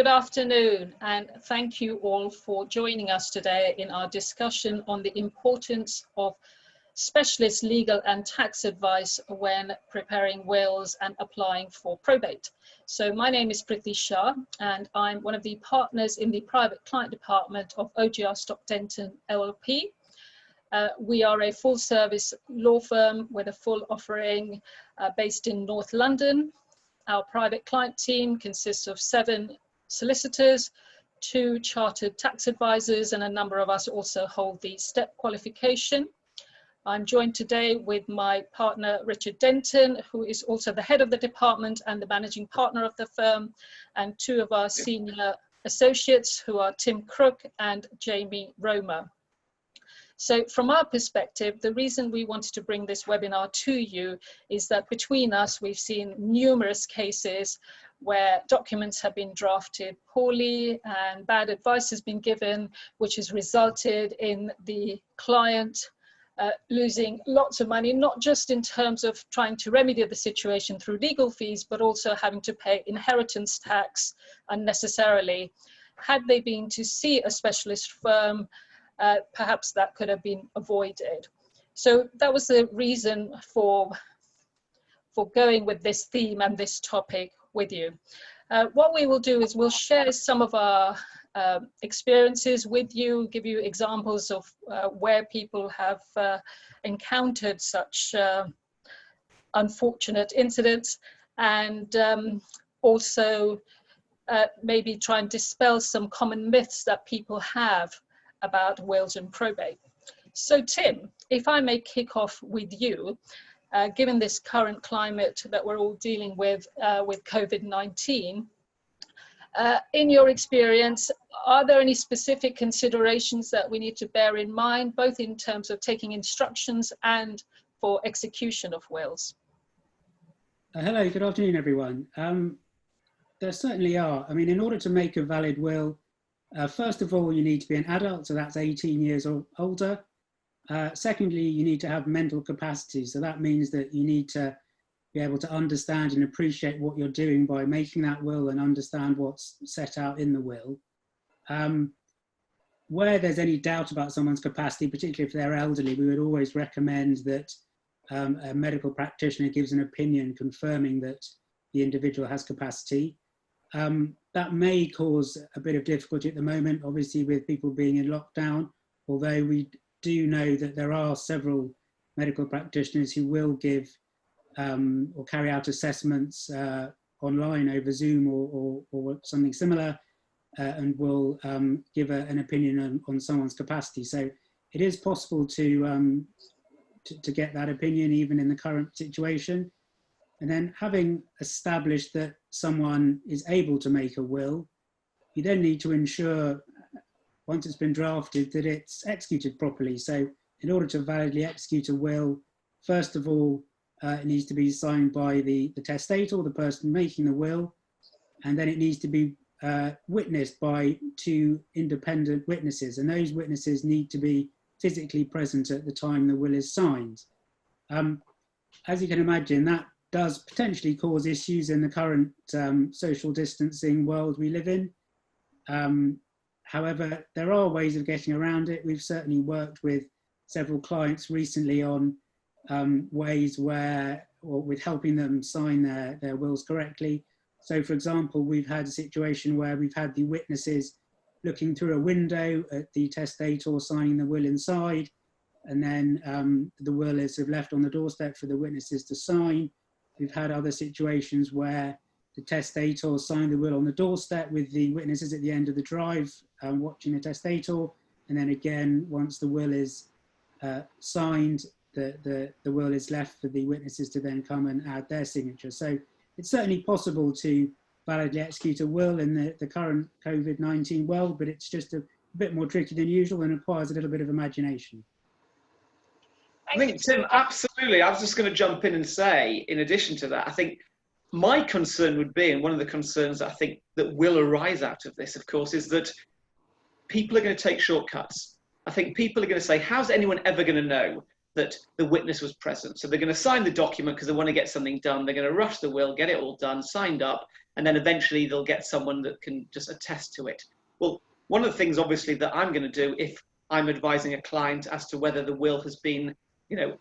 Good afternoon, and thank you all for joining us today in our discussion on the importance of specialist legal and tax advice when preparing wills and applying for probate. So my name is Priti Shah, and I'm one of the partners in the private client department of OGR Stock Denton LLP. We are a full service law firm with a full offering based in North London. Our private client team consists of 7 solicitors, 2 chartered tax advisors, and a number of us also hold the STEP qualification. I'm joined today with my partner, Richard Denton, who is also the head of the department and the managing partner of the firm, and 2 of our senior associates, who are Tim Crook and Jamie Romer. So from our perspective, the reason we wanted to bring this webinar to you is that between us, we've seen numerous cases where documents have been drafted poorly and bad advice has been given, which has resulted in the client losing lots of money, not just in terms of trying to remedy the situation through legal fees, but also having to pay inheritance tax unnecessarily. Had they been to see a specialist firm, perhaps that could have been avoided. So that was the reason for going with this theme and this topic with you. What we will do is we'll share some of our experiences with you, give you examples of where people have encountered such unfortunate incidents, and also maybe try and dispel some common myths that people have about wills and probate. So Tim, if I may kick off with you, given this current climate that we're all dealing with COVID-19, in your experience, are there any specific considerations that we need to bear in mind, both in terms of taking instructions and for execution of wills? Hello, good afternoon, everyone. There certainly are. I mean, in order to make a valid will, first of all, you need to be an adult, so that's 18 years or older. Secondly, you need to have mental capacity. So that means that you need to be able to understand and appreciate what you're doing by making that will and understand what's set out in the will. Where there's any doubt about someone's capacity, particularly if they're elderly, we would always recommend that a medical practitioner gives an opinion confirming that the individual has capacity. That may cause a bit of difficulty at the moment, obviously, with people being in lockdown, although we do know that there are several medical practitioners who will give or carry out assessments online over Zoom or something similar, and will give an opinion on someone's capacity. So it is possible to get that opinion even in the current situation. And then having established that someone is able to make a will, you then need to ensure, once it's been drafted, that it's executed properly. So in order to validly execute a will, first of all, it needs to be signed by the testator, or the person making the will, and then it needs to be witnessed by 2 independent witnesses, and those witnesses need to be physically present at the time the will is signed. As you can imagine, that does potentially cause issues in the current social distancing world we live in. However, there are ways of getting around it. We've certainly worked with several clients recently on ways where, or with helping them sign their wills correctly. So for example, we've had a situation where we've had the witnesses looking through a window at the testator signing the will inside, and then the will is sort of left on the doorstep for the witnesses to sign. We've had other situations where the testator signed the will on the doorstep with the witnesses at the end of the drive watching the testator, and then again, once the will is signed, the will is left for the witnesses to then come and add their signature. So it's certainly possible to validly execute a will in the current COVID-19 world, but it's just a bit more tricky than usual and requires a little bit of imagination. I think, Tim, absolutely. I was just going to jump in and say, in addition to that, I think my concern would be, and one of the concerns I think that will arise out of this, of course, is that people are going to take shortcuts. I think people are going to say, how's anyone ever going to know that the witness was present. So they're going to sign the document because they want to get something done. They're going to rush the will, get it all done, signed up, and then eventually they'll get someone that can just attest to it. Well, one of the things, obviously, that I'm going to do if I'm advising a client as to whether the will has been,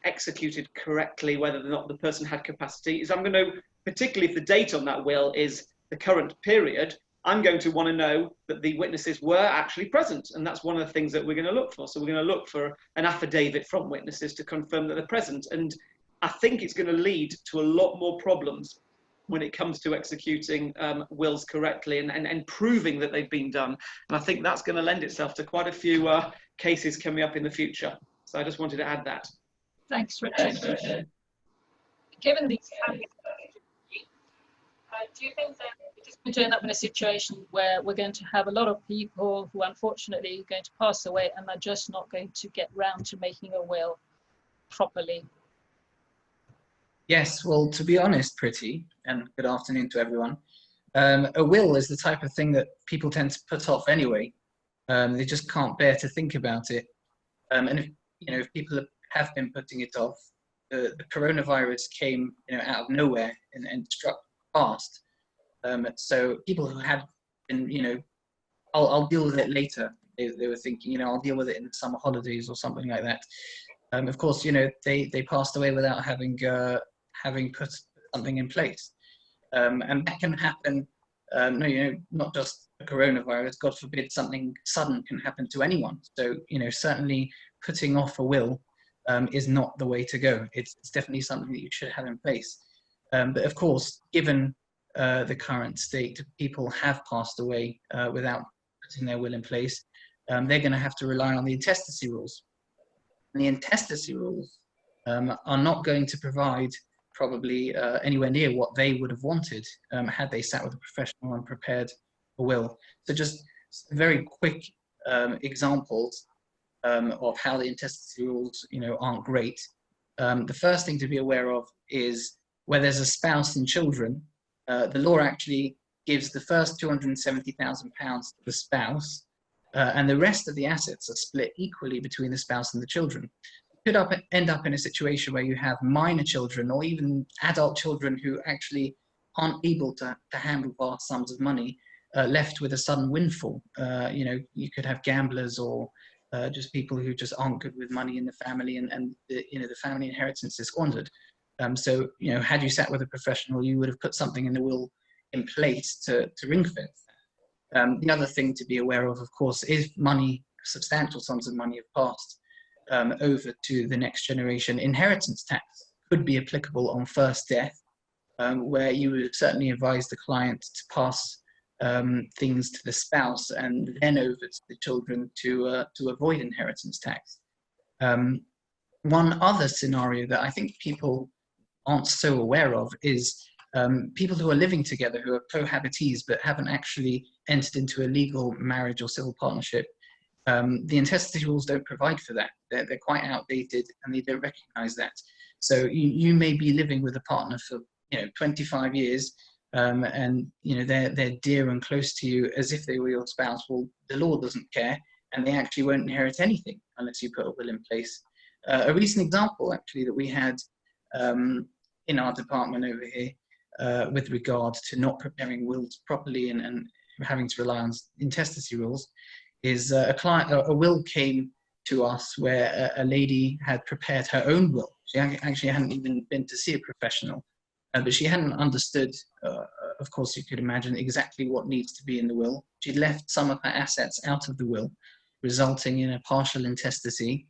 executed correctly, whether or not the person had capacity, is I'm going to, particularly if the date on that will is the current period, I'm going to want to know that the witnesses were actually present. And that's one of the things that we're going to look for. So we're going to look for an affidavit from witnesses to confirm that they're present. And I think it's going to lead to a lot more problems when it comes to executing wills correctly and proving that they've been done. And I think that's going to lend itself to quite a few cases coming up in the future. So I just wanted to add that. Thanks, Richard. Given these do you think that because we're going to end up in a situation where we're going to have a lot of people who unfortunately are going to pass away and are just not going to get round to making a will properly? Yes, well, to be honest, Priti, and good afternoon to everyone, a will is the type of thing that people tend to put off anyway. They just can't bear to think about it. And if people have been putting it off, the coronavirus came out of nowhere and struck fast. So people who had been, I'll deal with it later. They were thinking, I'll deal with it in the summer holidays or something like that. Of course, they passed away without having put something in place. And that can happen, not just a coronavirus, God forbid something sudden can happen to anyone. So, certainly putting off a will is not the way to go. It's definitely something that you should have in place. But of course, given the current state, people have passed away without putting their will in place, they're going to have to rely on the intestacy rules. And the intestacy rules are not going to provide probably anywhere near what they would have wanted had they sat with a professional and prepared a will. So just very quick examples of how the intestacy rules aren't great. The first thing to be aware of is where there's a spouse and children, the law actually gives the first £270,000 to the spouse, and the rest of the assets are split equally between the spouse and the children. You could end up in a situation where you have minor children or even adult children who actually aren't able to handle vast sums of money, left with a sudden windfall. You could have gamblers or just people who just aren't good with money in the family, and the family inheritance is squandered. So, had you sat with a professional, you would have put something in the will in place to ring-fence that. The other thing to be aware of course, is money, substantial sums of money have passed over to the next generation. Inheritance tax could be applicable on first death, where you would certainly advise the client to pass things to the spouse and then over to the children to avoid inheritance tax. One other scenario that I think people aren't so aware of is people who are living together, who are cohabitees but haven't actually entered into a legal marriage or civil partnership. The intestacy rules don't provide for that. They're quite outdated and they don't recognize that. So you may be living with a partner for 25 years and they're dear and close to you as if they were your spouse. Well, the law doesn't care, and they actually won't inherit anything unless you put a will in place. A recent example actually that we had in our department over here with regard to not preparing wills properly and having to rely on intestacy rules is a will came to us where a lady had prepared her own will. She actually hadn't even been to see a professional, but she hadn't understood, of course you could imagine, exactly what needs to be in the will. She'd left some of her assets out of the will, resulting in a partial intestacy.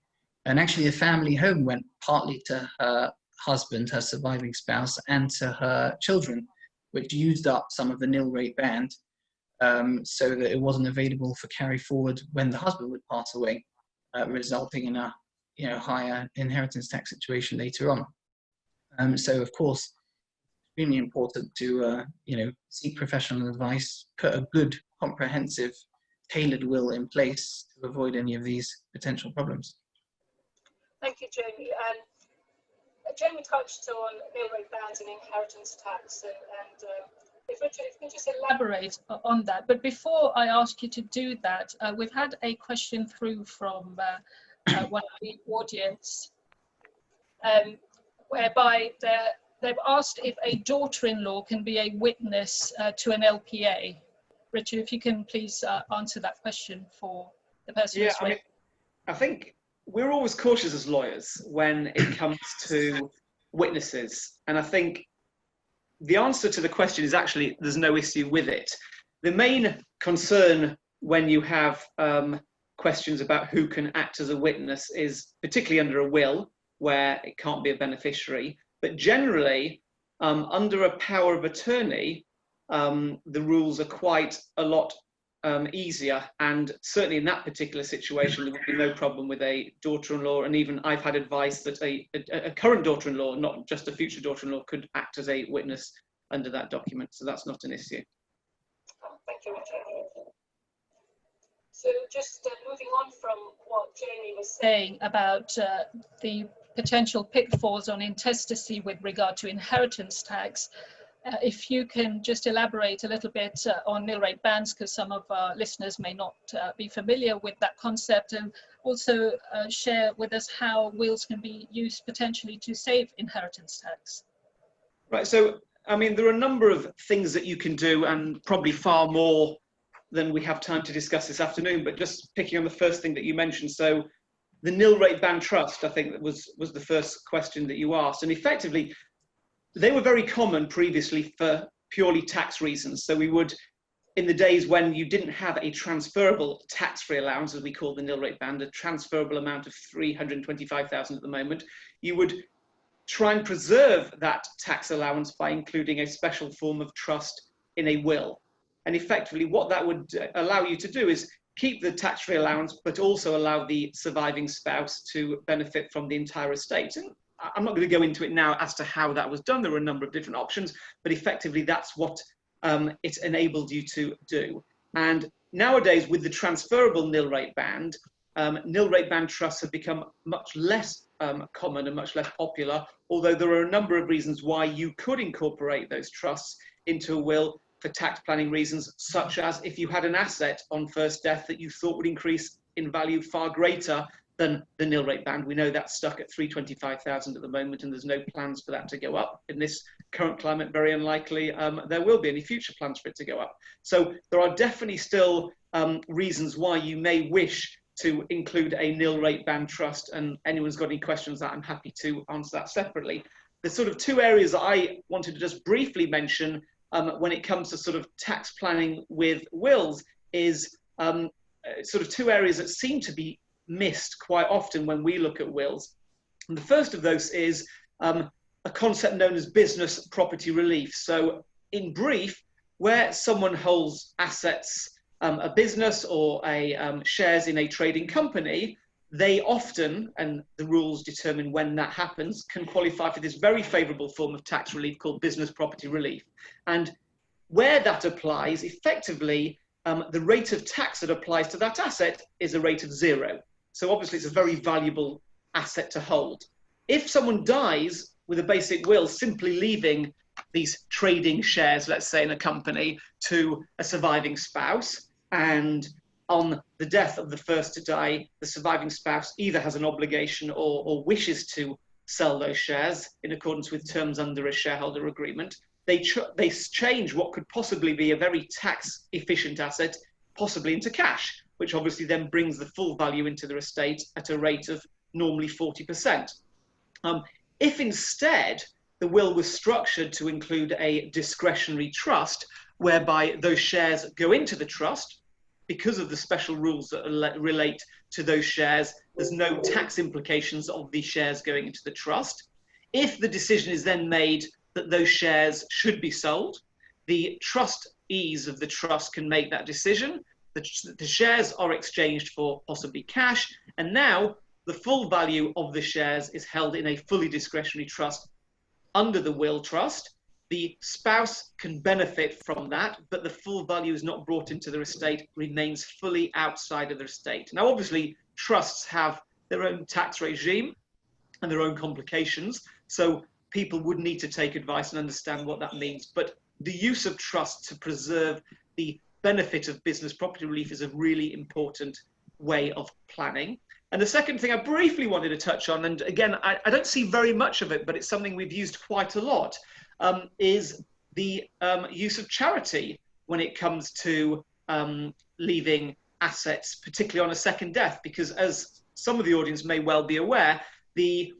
And actually the family home went partly to her husband, her surviving spouse, and to her children, which used up some of the nil rate band, so that it wasn't available for carry forward when the husband would pass away, resulting in a higher inheritance tax situation later on. So of course, extremely important to seek professional advice, put a good, comprehensive, tailored will in place to avoid any of these potential problems. Thank you, Jamie. Jamie touched on nil rate bands and inheritance tax, and if Richard, if you can just elaborate on that. But before I ask you to do that, we've had a question through from one of the audience. whereby they've asked if a daughter-in-law can be a witness to an LPA. Richard, if you can please answer that question for the person who's raised. I think we're always cautious as lawyers when it comes to witnesses. And I think the answer to the question is actually there's no issue with it. The main concern when you have questions about who can act as a witness is particularly under a will, where it can't be a beneficiary. But generally, under a power of attorney, the rules are quite a lot easier, and certainly in that particular situation there would be no problem with a daughter-in-law, and even I've had advice that a current daughter-in-law, not just a future daughter-in-law, could act as a witness under that document, so that's not an issue. Thank you, Richard. So just moving on from what Jamie was saying about the potential pitfalls on intestacy with regard to inheritance tax, if you can just elaborate a little bit on nil rate bands, because some of our listeners may not be familiar with that concept, and also share with us how wills can be used potentially to save inheritance tax. Right, so I mean, there are a number of things that you can do, and probably far more than we have time to discuss this afternoon, but just picking on the first thing that you mentioned. So the nil rate band trust, I think that was the first question that you asked, and effectively they were very common previously for purely tax reasons. So we would, in the days when you didn't have a transferable tax-free allowance, as we call the nil rate band, a transferable amount of 325,000 at the moment, you would try and preserve that tax allowance by including a special form of trust in a will. And effectively what that would allow you to do is keep the tax-free allowance, but also allow the surviving spouse to benefit from the entire estate. And I'm not going to go into it now as to how that was done. There were a number of different options, but effectively that's what it enabled you to do. And nowadays, with the transferable nil rate band trusts have become much less common and much less popular, although there are a number of reasons why you could incorporate those trusts into a will for tax planning reasons, such as if you had an asset on first death that you thought would increase in value far greater than the nil rate band. We know that's stuck at 325,000 at the moment, and there's no plans for that to go up. In this current climate, very unlikely there will be any future plans for it to go up. So there are definitely still reasons why you may wish to include a nil rate band trust, and anyone's got any questions that I'm happy to answer that separately. The sort of two areas that I wanted to just briefly mention when it comes to sort of tax planning with wills is sort of two areas that seem to be missed quite often when we look at wills. And the first of those is a concept known as business property relief. So in brief, where someone holds assets, a business or shares in a trading company, they often, and the rules determine when that happens, can qualify for this very favourable form of tax relief called business property relief. And where that applies, effectively, the rate of tax that applies to that asset is a rate of 0. So obviously it's a very valuable asset to hold. If someone dies with a basic will, simply leaving these trading shares, let's say in a company, to a surviving spouse, and on the death of the first to die, the surviving spouse either has an obligation or wishes to sell those shares in accordance with terms under a shareholder agreement, they change what could possibly be a very tax efficient asset possibly into cash, which obviously then brings the full value into their estate at a rate of normally 40%. If instead the will was structured to include a discretionary trust, whereby those shares go into the trust, because of the special rules that relate to those shares, there's no tax implications of the shares going into the trust. If the decision is then made that those shares should be sold, the trustees of the trust can make that decision. The shares are exchanged for possibly cash, and now the full value of the shares is held in a fully discretionary trust under the will trust. The spouse can benefit from that, but the full value is not brought into their estate, remains fully outside of their estate. Now, obviously, trusts have their own tax regime and their own complications, so people would need to take advice and understand what that means. But the use of trust to preserve the benefit of business property relief is a really important way of planning. And the second thing I briefly wanted to touch on, and again, I don't see very much of it, but it's something we've used quite a lot, is the use of charity when it comes to leaving assets, particularly on a second death, because as some of the audience may well be aware, the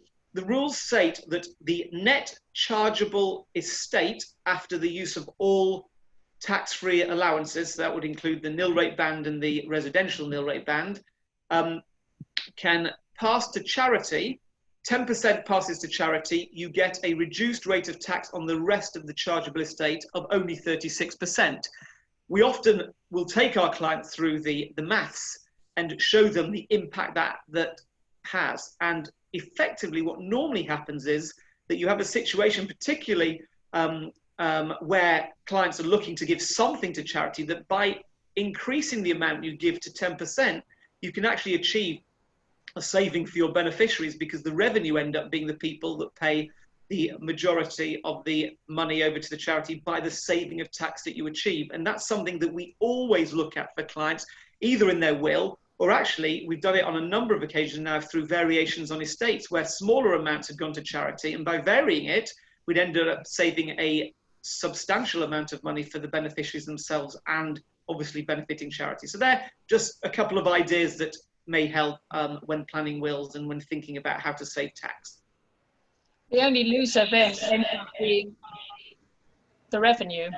rules state that the net chargeable estate after the use of all tax-free allowances, that would include the nil rate band and the residential nil rate band, can pass to charity. 10% passes to charity, you get a reduced rate of tax on the rest of the chargeable estate of only 36%. We often will take our clients through the maths and show them the impact that has. And effectively what normally happens is that you have a situation, particularly where clients are looking to give something to charity, that by increasing the amount you give to 10%, you can actually achieve a saving for your beneficiaries, because the revenue end up being the people that pay the majority of the money over to the charity by the saving of tax that you achieve. And that's something that we always look at for clients, either in their will, or actually we've done it on a number of occasions now through variations on estates where smaller amounts had gone to charity, and by varying it, we'd ended up saving a substantial amount of money for the beneficiaries themselves and obviously benefiting charity. So they're just a couple of ideas that may help when planning wills and when thinking about how to save tax. The only loser then ends up being the revenue.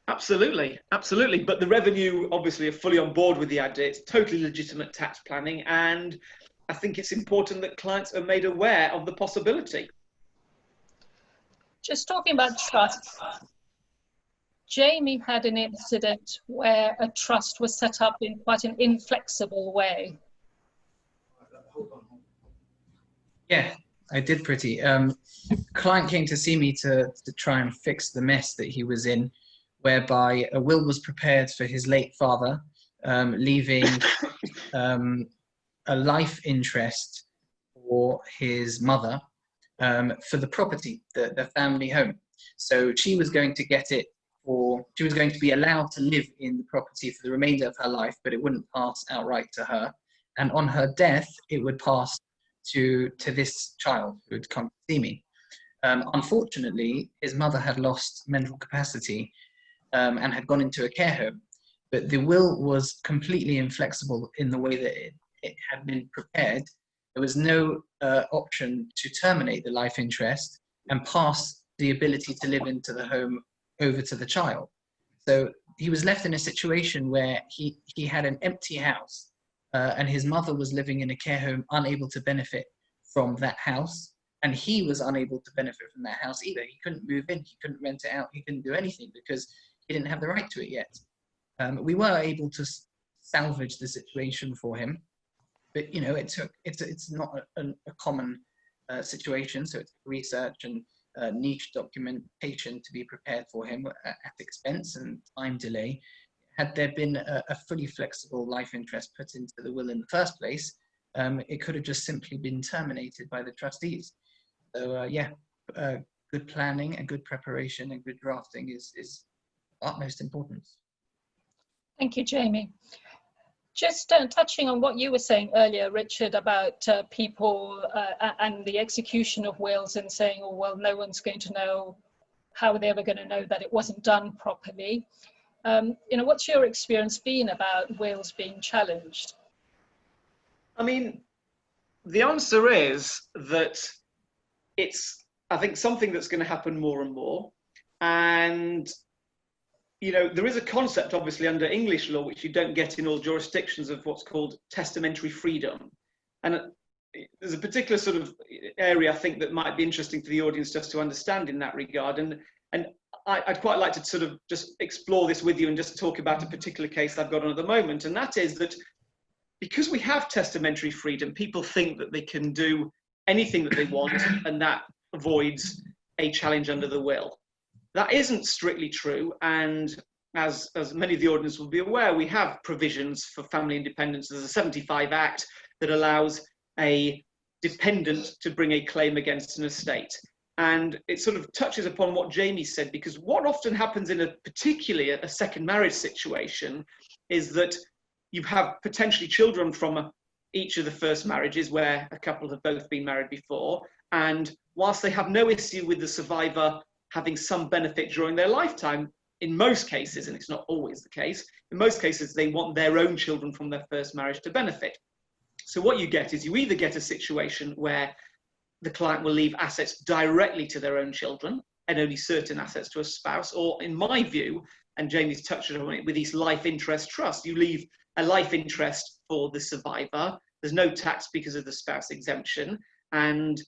Absolutely, absolutely. But the revenue obviously are fully on board with the idea. It's totally legitimate tax planning, and I think it's important that clients are made aware of the possibility. Just talking about trust, Jamie had an incident where a trust was set up in quite an inflexible way. Yeah, I did, Priti. Client came to see me to try and fix the mess that he was in, whereby a will was prepared for his late father, leaving a life interest for his mother for the property, the family home. So she was going to get it, or she was going to be allowed to live in the property for the remainder of her life, but it wouldn't pass outright to her. And on her death, it would pass to this child who had come to see me. Unfortunately, his mother had lost mental capacity and had gone into a care home, but the will was completely inflexible in the way that it had been prepared. There was no option to terminate the life interest and pass the ability to live into the home over to the child. So he was left in a situation where he had an empty house and his mother was living in a care home, unable to benefit from that house, and he was unable to benefit from that house either. He couldn't move in, he couldn't rent it out, he couldn't do anything because he didn't have the right to it yet. We were able to salvage the situation for him, but you know, it's not a common situation, so it's research and niche documentation to be prepared for him at expense and time delay. Had there been a fully flexible life interest put into the will in the first place, it could have just simply been terminated by the trustees. So yeah, good planning and good preparation and good drafting is utmost importance. Thank you, Jamie. Just touching on what you were saying earlier, Richard, about people and the execution of wills and saying, oh, well, no one's going to know, how are they ever going to know that it wasn't done properly? You know, what's your experience been about wills being challenged? I mean, the answer is that it's, I think, something that's going to happen more and more. And you know, there is a concept, obviously, under English law, which you don't get in all jurisdictions, of what's called testamentary freedom. And there's a particular sort of area, I think, that might be interesting for the audience just to understand in that regard. And I'd quite like to sort of just explore this with you and just talk about a particular case I've got on at the moment. And that is that because we have testamentary freedom, people think that they can do anything that they want, and that avoids a challenge under the will. That isn't strictly true, and as many of the audience will be aware, we have provisions for family independence. There's a 75 Act that allows a dependent to bring a claim against an estate. And it sort of touches upon what Jamie said, because what often happens in particularly a second marriage situation is that you have potentially children from each of the first marriages where a couple have both been married before. And whilst they have no issue with the survivor having some benefit during their lifetime, in most cases, and it's not always the case, in most cases, they want their own children from their first marriage to benefit. So what you get is you either get a situation where the client will leave assets directly to their own children and only certain assets to a spouse, or in my view, and Jamie's touched on it, with these life interest trusts, you leave a life interest for the survivor. There's no tax because of the spouse exemption, and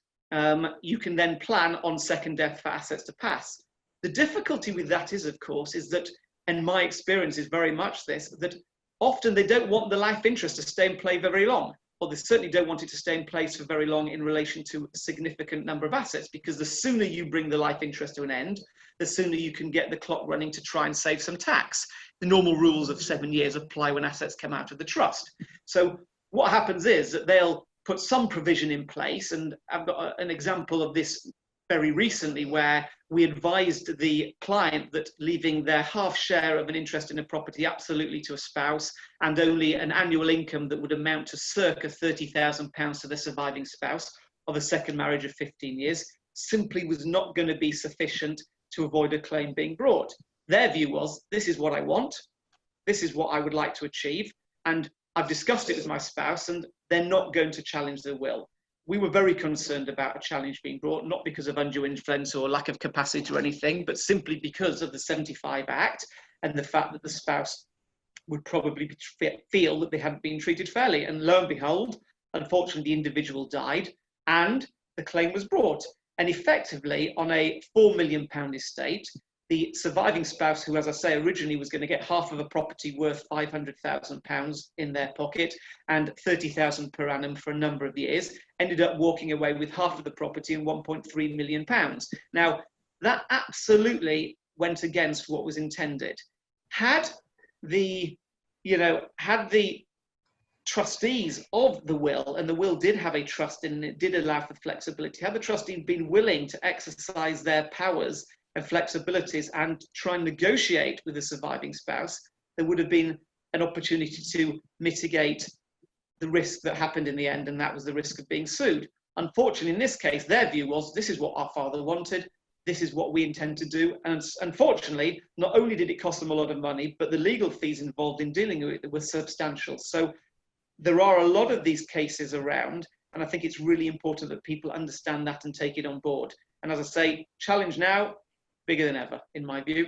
you can then plan on second death for assets to pass. The difficulty with that is, of course, is that, and my experience is very much this, that often they don't want the life interest to stay in play very long, or they certainly don't want it to stay in place for very long in relation to a significant number of assets, because the sooner you bring the life interest to an end, the sooner you can get the clock running to try and save some tax. The normal rules of 7 years apply when assets come out of the trust. So what happens is that they'll put some provision in place, and I've got an example of this very recently where we advised the client that leaving their half share of an interest in a property absolutely to a spouse and only an annual income that would amount to circa £30,000 to the surviving spouse of a second marriage of 15 years simply was not going to be sufficient to avoid a claim being brought. Their view was, this is what I want, this is what I would like to achieve, and I've discussed it with my spouse and they're not going to challenge the will. We were very concerned about a challenge being brought, not because of undue influence or lack of capacity or anything, but simply because of the 75 Act and the fact that the spouse would probably feel that they hadn't been treated fairly. And lo and behold, unfortunately, the individual died and the claim was brought. And effectively, on a £4 million estate, the surviving spouse, who, as I say, originally was going to get half of a property worth £500,000 in their pocket and £30,000 per annum for a number of years, ended up walking away with half of the property and £1.3 million. Now, that absolutely went against what was intended. Had the trustees of the will, and the will did have a trust in it, did allow for flexibility, had the trustee been willing to exercise their powers and flexibilities and try and negotiate with the surviving spouse, there would have been an opportunity to mitigate the risk that happened in the end, and that was the risk of being sued. Unfortunately, in this case, their view was, this is what our father wanted, this is what we intend to do, and unfortunately, not only did it cost them a lot of money, but the legal fees involved in dealing with it were substantial. So there are a lot of these cases around, and I think it's really important that people understand that and take it on board. And as I say, challenge now, bigger than ever, in my view.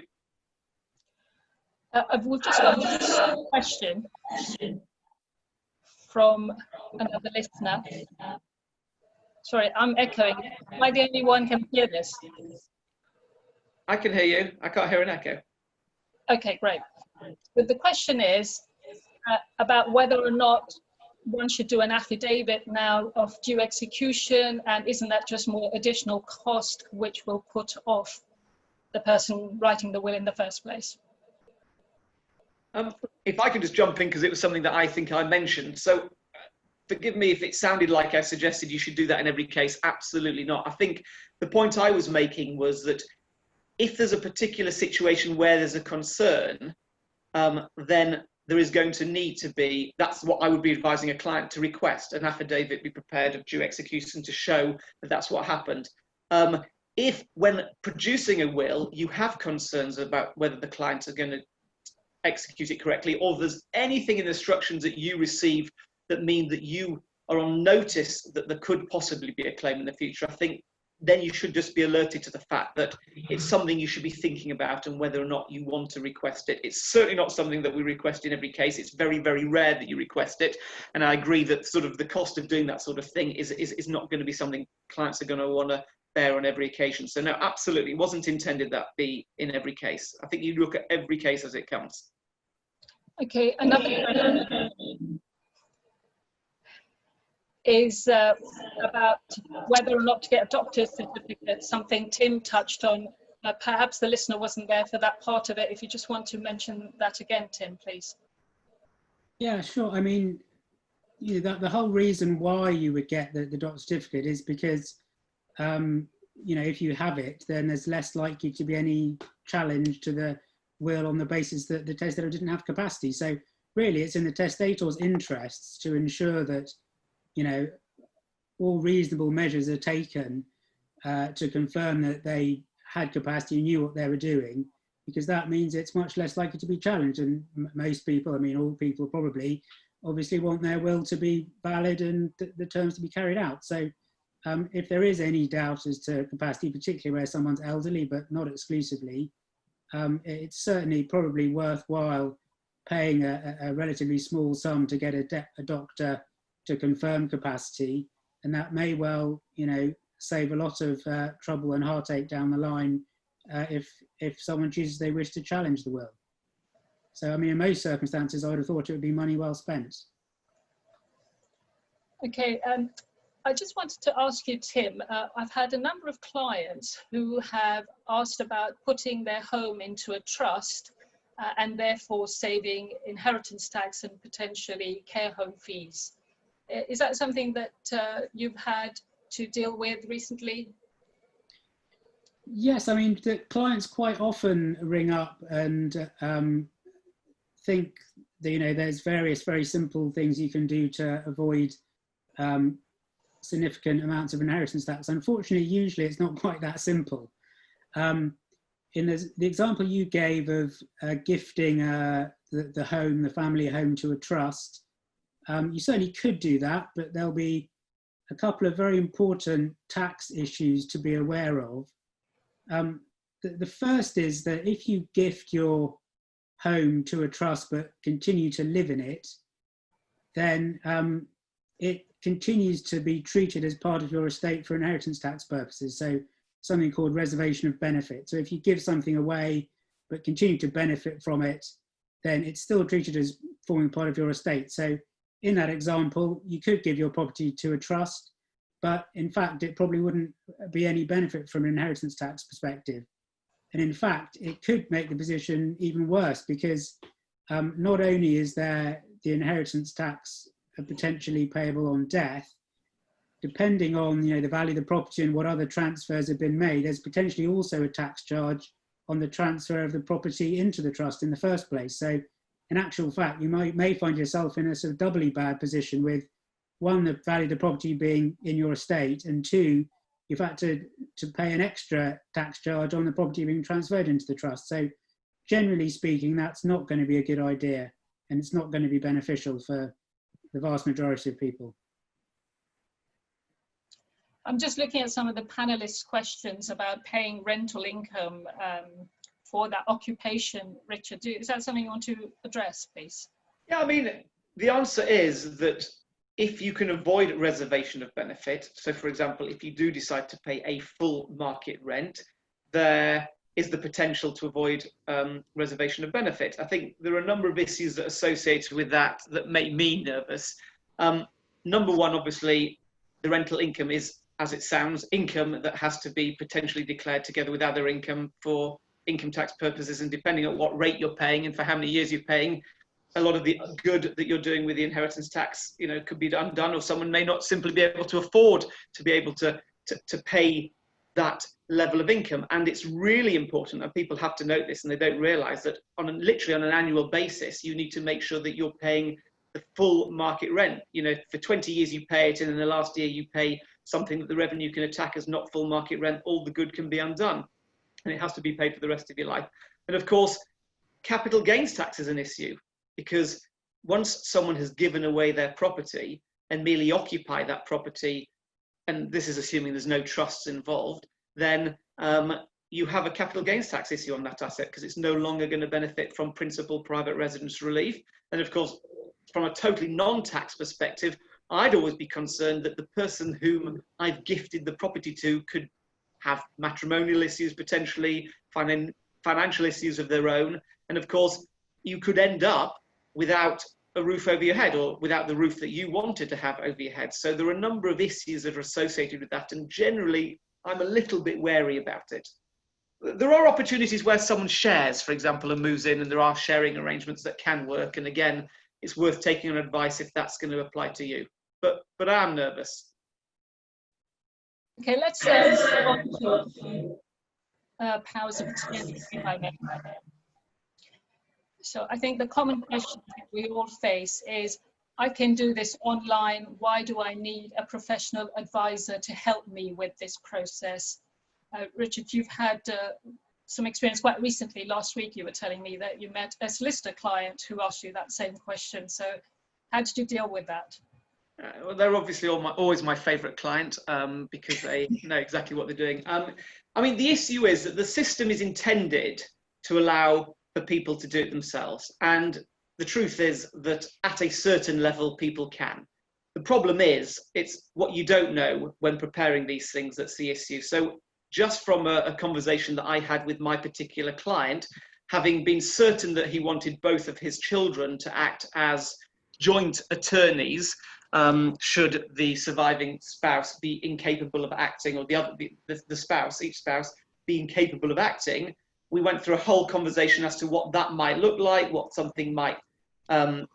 We've just got a question from another listener. Sorry, I'm echoing. Am I the only one can hear this? I can hear you. I can't hear an echo. Okay, great. But the question is about whether or not one should do an affidavit now of due execution, and isn't that just more additional cost which will put off the person writing the will in the first place? If I can just jump in, because it was something that I think I mentioned. So forgive me if it sounded like I suggested you should do that in every case. Absolutely not. I think the point I was making was that if there's a particular situation where there's a concern, then there is going to need to be, that's what I would be advising a client to request, an affidavit be prepared of due execution to show that that's what happened. If when producing a will, you have concerns about whether the clients are going to execute it correctly, or there's anything in the instructions that you receive that mean that you are on notice that there could possibly be a claim in the future, I think then you should just be alerted to the fact that it's something you should be thinking about and whether or not you want to request it. It's certainly not something that we request in every case. It's very, very rare that you request it. And I agree that sort of the cost of doing that sort of thing is not going to be something clients are going to want to bear on every occasion. So no, absolutely, it wasn't intended that be in every case. I think you look at every case as it comes. Okay, another question is about whether or not to get a doctor's certificate, something Tim touched on. Perhaps the listener wasn't there for that part of it. If you just want to mention that again, Tim, please. Yeah, sure. I mean, the whole reason why you would get the doctor's certificate is because, if you have it, then there's less likely to be any challenge to the will on the basis that the testator didn't have capacity. So really it's in the testator's interests to ensure that, you know, all reasonable measures are taken to confirm that they had capacity, knew what they were doing, because that means it's much less likely to be challenged. And most people, I mean, all people probably, obviously want their will to be valid and the terms to be carried out. So if there is any doubt as to capacity, particularly where someone's elderly, but not exclusively, it's certainly probably worthwhile paying a relatively small sum to get a doctor to confirm capacity. And that may well, you know, save a lot of trouble and heartache down the line if someone chooses they wish to challenge the will. So, I mean, in most circumstances, I would have thought it would be money well spent. Okay, I just wanted to ask you, Tim, I've had a number of clients who have asked about putting their home into a trust and therefore saving inheritance tax and potentially care home fees. Is that something that you've had to deal with recently? Yes, I mean, the clients quite often ring up and think that, you know, there's various very simple things you can do to avoid significant amounts of inheritance tax. Unfortunately, usually it's not quite that simple. In the example you gave of gifting the home, the family home, to a trust, you certainly could do that, but there'll be a couple of very important tax issues to be aware of. The first is that if you gift your home to a trust but continue to live in it, then it continues to be treated as part of your estate for inheritance tax purposes. So something called reservation of benefit. So if you give something away but continue to benefit from it, then it's still treated as forming part of your estate. So in that example, you could give your property to a trust, but in fact, it probably wouldn't be any benefit from an inheritance tax perspective. And in fact, it could make the position even worse, because not only is there the inheritance tax potentially payable on death, depending on, you know, the value of the property and what other transfers have been made, there's potentially also a tax charge on the transfer of the property into the trust in the first place. So in actual fact, you may find yourself in a sort of doubly bad position, with one, the value of the property being in your estate, and two, you've had to pay an extra tax charge on the property being transferred into the trust. So generally speaking, that's not going to be a good idea, and it's not going to be beneficial for the vast majority of people. I'm just looking at some of the panelists' questions about paying rental income for that occupation. Richard, is that something you want to address, please? Yeah, I mean, the answer is that if you can avoid reservation of benefit, so for example, if you do decide to pay a full market rent, there is the potential to avoid reservation of benefit. I think there are a number of issues that are associated with that that make me nervous. Number one, obviously, the rental income is, as it sounds, income that has to be potentially declared together with other income for income tax purposes, and depending on what rate you're paying and for how many years you're paying, a lot of the good that you're doing with the inheritance tax, you know, could be undone, or someone may not simply be able to afford to be able to pay that level of income. And it's really important, and people have to note this and they don't realize that literally on an annual basis, you need to make sure that you're paying the full market rent. You know, for 20 years you pay it, and in the last year you pay something that the revenue can attack as not full market rent, all the good can be undone. And it has to be paid for the rest of your life. And of course, capital gains tax is an issue, because once someone has given away their property and merely occupy that property, and this is assuming there's no trusts involved, then you have a capital gains tax issue on that asset, because it's no longer going to benefit from principal private residence relief. And of course, from a totally non-tax perspective, I'd always be concerned that the person whom I've gifted the property to could have matrimonial issues, potentially financial issues of their own. And of course, you could end up without a roof over your head, or without the roof that you wanted to have over your head. So there are a number of issues that are associated with that. And generally, I'm a little bit wary about it. There are opportunities where someone shares, for example, and moves in, and there are sharing arrangements that can work. And again, it's worth taking on advice if that's going to apply to you. But I am nervous. Okay, let's move on to powers of attorney, if I may. So I think the common question that we all face is, I can do this online. Why do I need a professional advisor to help me with this process? Richard, you've had some experience quite recently. Last week, you were telling me that you met a solicitor client who asked you that same question. So how did you deal with that? Well, they're obviously always my favourite client because they know exactly what they're doing. I mean, the issue is that the system is intended to allow for people to do it themselves. And the truth is that at a certain level, people can. The problem is, it's what you don't know when preparing these things that's the issue. So just from a conversation that I had with my particular client, having been certain that he wanted both of his children to act as joint attorneys, should the surviving spouse be incapable of acting, or the spouse, each spouse, be incapable of acting, we went through a whole conversation as to what that might look like, what something might,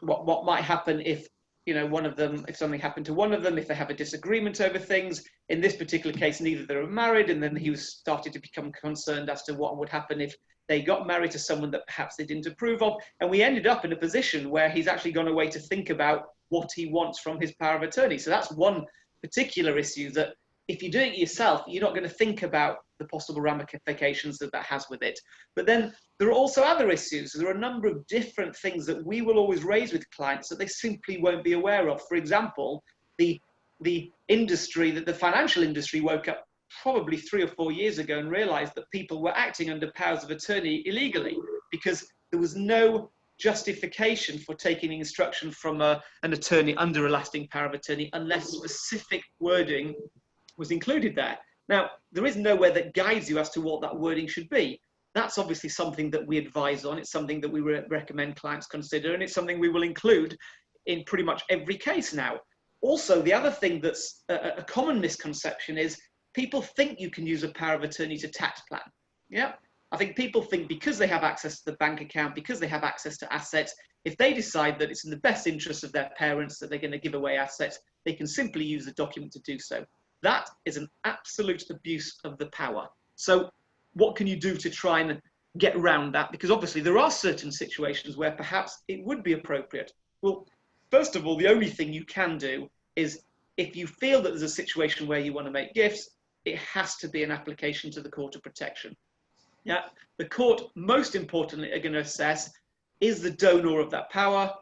what might happen if, you know, one of them, if something happened to one of them, if they have a disagreement over things. In this particular case, neither of them were married, and then he started to become concerned as to what would happen if they got married to someone that perhaps they didn't approve of. And we ended up in a position where he's actually gone away to think about what he wants from his power of attorney. So that's one particular issue, that if you're doing it yourself, you're not going to think about the possible ramifications that has with it. But then there are also other issues. There are a number of different things that we will always raise with clients that they simply won't be aware of. For example, the industry, that the financial industry woke up probably 3 or 4 years ago and realized that people were acting under powers of attorney illegally, because there was no justification for taking instruction from an attorney under a lasting power of attorney unless specific wording was included there. Now, there is nowhere that guides you as to what that wording should be. That's obviously something that we advise on. It's something that we recommend clients consider, and it's something we will include in pretty much every case now. Also, the other thing that's a common misconception is people think you can use a power of attorney to tax plan. Yeah, I think people think because they have access to the bank account, because they have access to assets, if they decide that it's in the best interest of their parents that they're going to give away assets, they can simply use the document to do so. That is an absolute abuse of the power. So what can you do to try and get around that? Because obviously there are certain situations where perhaps it would be appropriate. Well, first of all, the only thing you can do is, if you feel that there's a situation where you want to make gifts, it has to be an application to the Court of Protection. Yeah, the court, most importantly, are going to assess, is the donor of that power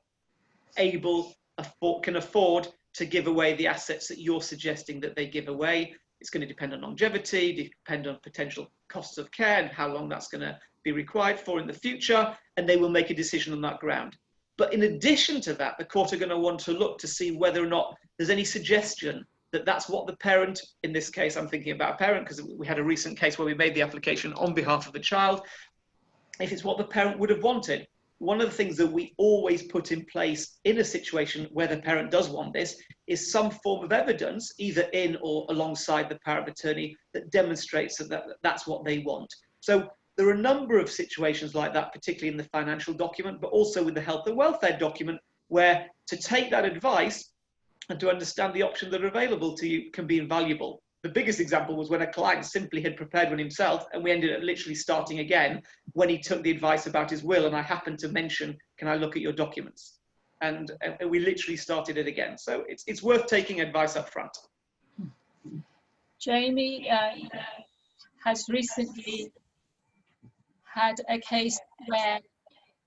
can afford to give away the assets that you're suggesting that they give away. It's going to depend on longevity, depend on potential costs of care and how long that's going to be required for in the future, and they will make a decision on that ground. But in addition to that, the court are going to want to look to see whether or not there's any suggestion that that's what the parent, in this case, I'm thinking about a parent because we had a recent case where we made the application on behalf of the child, if it's what the parent would have wanted. One of the things that we always put in place in a situation where the parent does want this is some form of evidence, either in or alongside the power of attorney, that demonstrates that that's what they want. So there are a number of situations like that, particularly in the financial document, but also with the health and welfare document, where to take that advice and to understand the options that are available to you can be invaluable. The biggest example was when a client simply had prepared one himself, and we ended up literally starting again when he took the advice about his will, and I happened to mention, can I look at your documents? And we literally started it again. So it's worth taking advice up front. Jamie has recently had a case where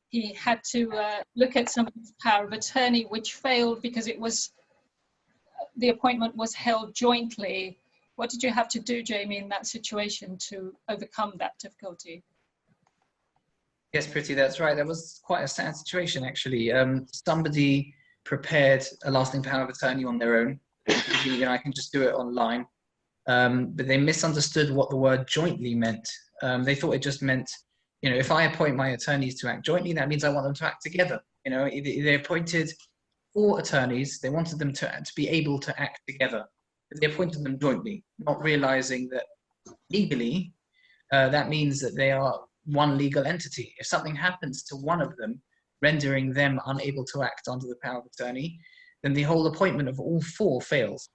he had to look at somebody's power of attorney, which failed because the appointment was held jointly. What did you have to do, Jamie, in that situation to overcome that difficulty? Yes, Priti, that's right. That was quite a sad situation, actually. Somebody prepared a lasting power of attorney on their own. You know, I can just do it online. But they misunderstood what the word jointly meant. They thought it just meant, you know, if I appoint my attorneys to act jointly, that means I want them to act together. You know, they appointed 4 attorneys. They wanted them to be able to act together. They appointed them jointly, not realizing that legally, that means that they are one legal entity. If something happens to one of them, rendering them unable to act under the power of attorney, then the whole appointment of all 4 fails.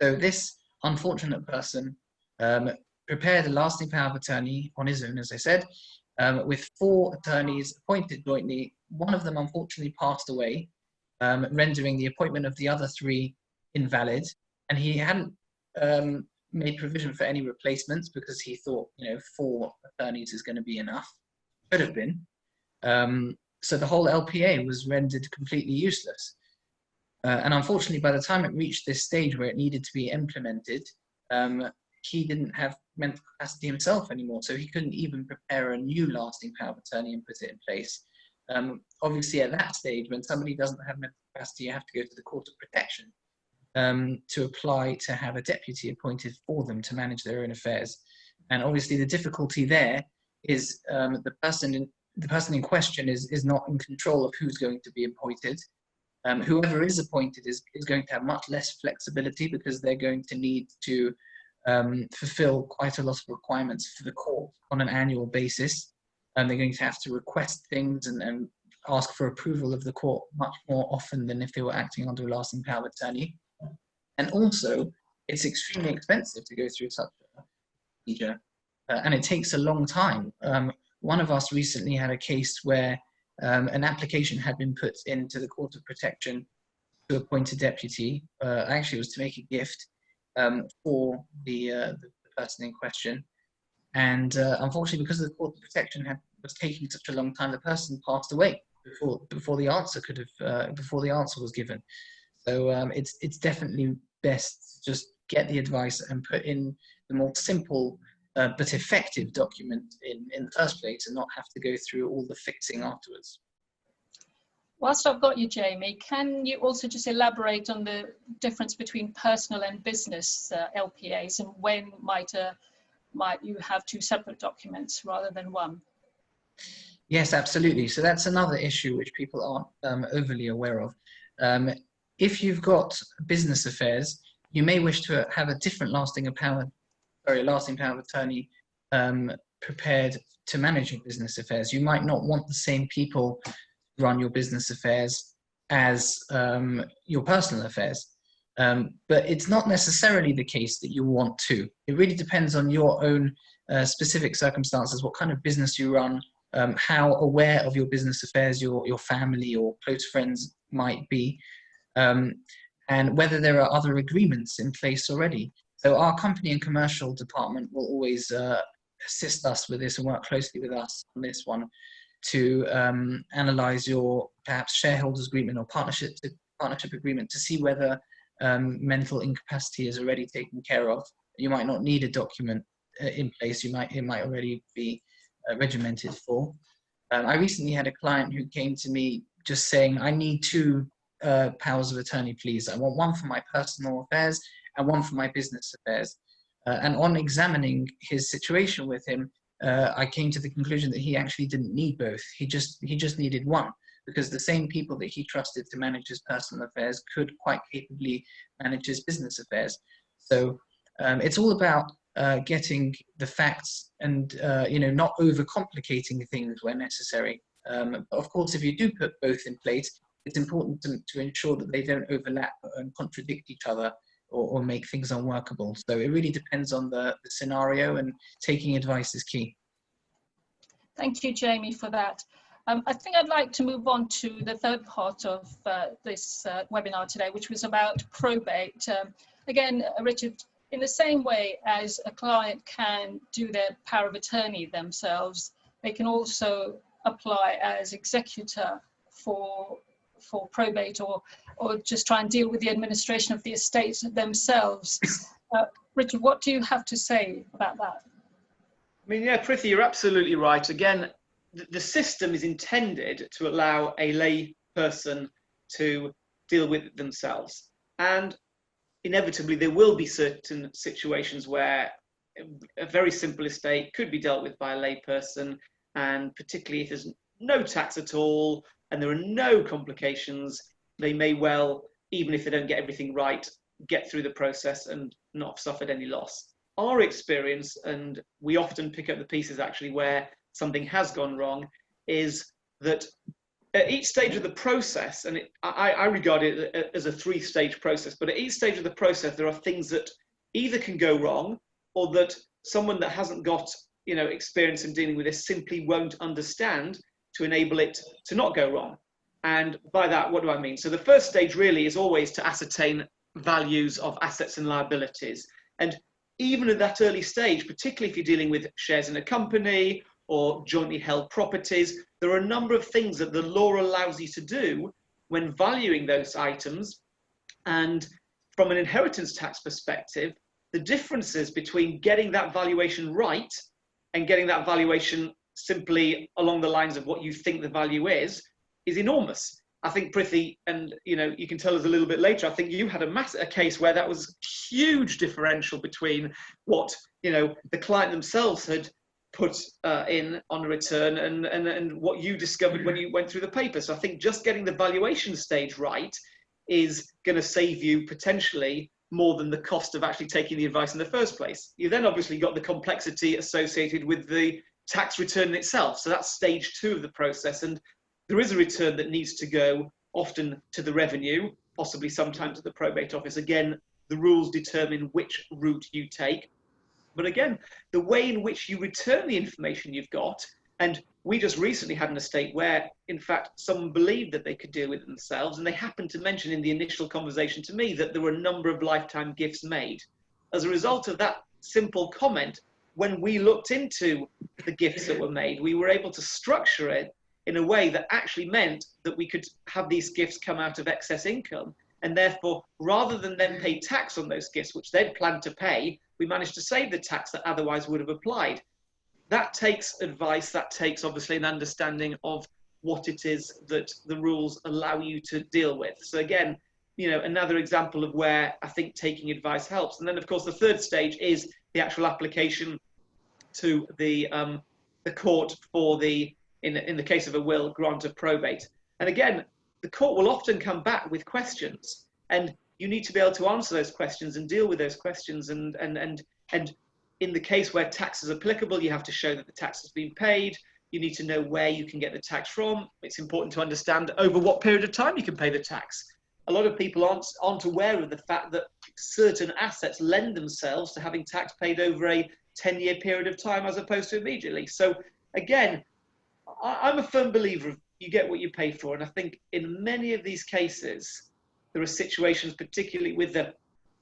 So this unfortunate person prepared a lasting power of attorney on his own, as I said, with 4 attorneys appointed jointly. One of them unfortunately passed away, rendering the appointment of the other 3 invalid, and he hadn't made provision for any replacements because he thought, 4 attorneys is going to be enough. Could have been. So the whole LPA was rendered completely useless. And unfortunately, by the time it reached this stage where it needed to be implemented, he didn't have mental capacity himself anymore, so he couldn't even prepare a new lasting power of attorney and put it in place. Obviously, at that stage, when somebody doesn't have mental capacity, you have to go to the Court of Protection to apply to have a deputy appointed for them to manage their own affairs. And obviously, the difficulty there is the person in question is not in control of who's going to be appointed. Whoever is appointed is going to have much less flexibility because they're going to need to fulfill quite a lot of requirements for the court on an annual basis. And they're going to have to request things and ask for approval of the court much more often than if they were acting under a lasting power of attorney. And also, it's extremely expensive to go through such a procedure, and it takes a long time. One of us recently had a case where an application had been put into the Court of Protection to appoint a deputy. Actually, it was to make a gift for the person in question. And unfortunately, because the Court of Protection was taking such a long time, the person passed away before the answer before the answer was given. So it's definitely best to just get the advice and put in the more simple but effective document in the first place, and not have to go through all the fixing afterwards. Whilst I've got you, Jamie, can you also just elaborate on the difference between personal and business LPAs, and when might you have 2 separate documents rather than 1? Yes, absolutely. So that's another issue which people aren't overly aware of. If you've got business affairs, you may wish to have a different lasting power of attorney prepared to manage your business affairs. You might not want the same people to run your business affairs as your personal affairs. But it's not necessarily the case that you want to. It really depends on your own specific circumstances, what kind of business you run, how aware of your business affairs your family or close friends might be, and whether there are other agreements in place already. So our company and commercial department will always assist us with this and work closely with us on this one to analyze your perhaps shareholders agreement or partnership agreement to see whether mental incapacity is already taken care of. You might not need a document in place. It might already be regimented for. I recently had a client who came to me just saying, I need 2 powers of attorney, please. I want 1 for my personal affairs and 1 for my business affairs. And on examining his situation with him, I came to the conclusion that he actually didn't need both. He just needed 1, because the same people that he trusted to manage his personal affairs could quite capably manage his business affairs. So it's all about getting the facts and not overcomplicating things where necessary. Of course, if you do put both in place, it's important to ensure that they don't overlap and contradict each other or make things unworkable. So it really depends on the scenario, and taking advice is key. Thank you, Jamie, for that. I think I'd like to move on to the third part of this webinar today, which was about probate. Again, Richard, in the same way as a client can do their power of attorney themselves, they can also apply as executor for probate, or just try and deal with the administration of the estate themselves. Richard, what do you have to say about that? I mean, yeah, Priti, you're absolutely right. Again, the system is intended to allow a lay person to deal with it themselves. And inevitably, there will be certain situations where a very simple estate could be dealt with by a lay person, and particularly if there's no tax at all and there are no complications, they may well, even if they don't get everything right, get through the process and not have suffered any loss. Our experience, and we often pick up the pieces actually where something has gone wrong, is that at each stage of the process, and I regard it as a 3-stage process, but at each stage of the process, there are things that either can go wrong, or that someone that hasn't got experience in dealing with this simply won't understand to enable it to not go wrong. And by that, what do I mean? So the first stage really is always to ascertain values of assets and liabilities. And even at that early stage, particularly if you're dealing with shares in a company or jointly held properties, there are a number of things that the law allows you to do when valuing those items. And from an inheritance tax perspective, the differences between getting that valuation right and getting that valuation simply along the lines of what you think the value is enormous. I think Priti, and you can tell us a little bit later, I think you had a case where that was huge differential between what the client themselves had put in on a return and what you discovered when you went through the paper. So I think just getting the valuation stage right is going to save you potentially more than the cost of actually taking the advice in the first place. You then obviously got the complexity associated with the tax return itself. So that's stage 2 of the process. And there is a return that needs to go often to the revenue, possibly sometimes to the probate office. Again, the rules determine which route you take. But again, the way in which you return the information you've got, and we just recently had an estate where, in fact, someone believed that they could deal with it themselves, and they happened to mention in the initial conversation to me that there were a number of lifetime gifts made. As a result of that simple comment, when we looked into the gifts that were made, we were able to structure it in a way that actually meant that we could have these gifts come out of excess income. And therefore, rather than then pay tax on those gifts, which they'd planned to pay, we managed to save the tax that otherwise would have applied. That takes advice, that takes obviously an understanding of what it is that the rules allow you to deal with. So again, another example of where I think taking advice helps. And then of course, the third stage is the actual application to the court for in the case of a will, grant of probate. And again, the court will often come back with questions, and you need to be able to answer those questions and deal with those questions. And in the case where tax is applicable, you have to show that the tax has been paid. You need to know where you can get the tax from. It's important to understand over what period of time you can pay the tax. A lot of people aren't aware of the fact that certain assets lend themselves to having tax paid over a 10-year period of time as opposed to immediately. So again, I'm a firm believer of you get what you pay for. And I think in many of these cases, there are situations, particularly with the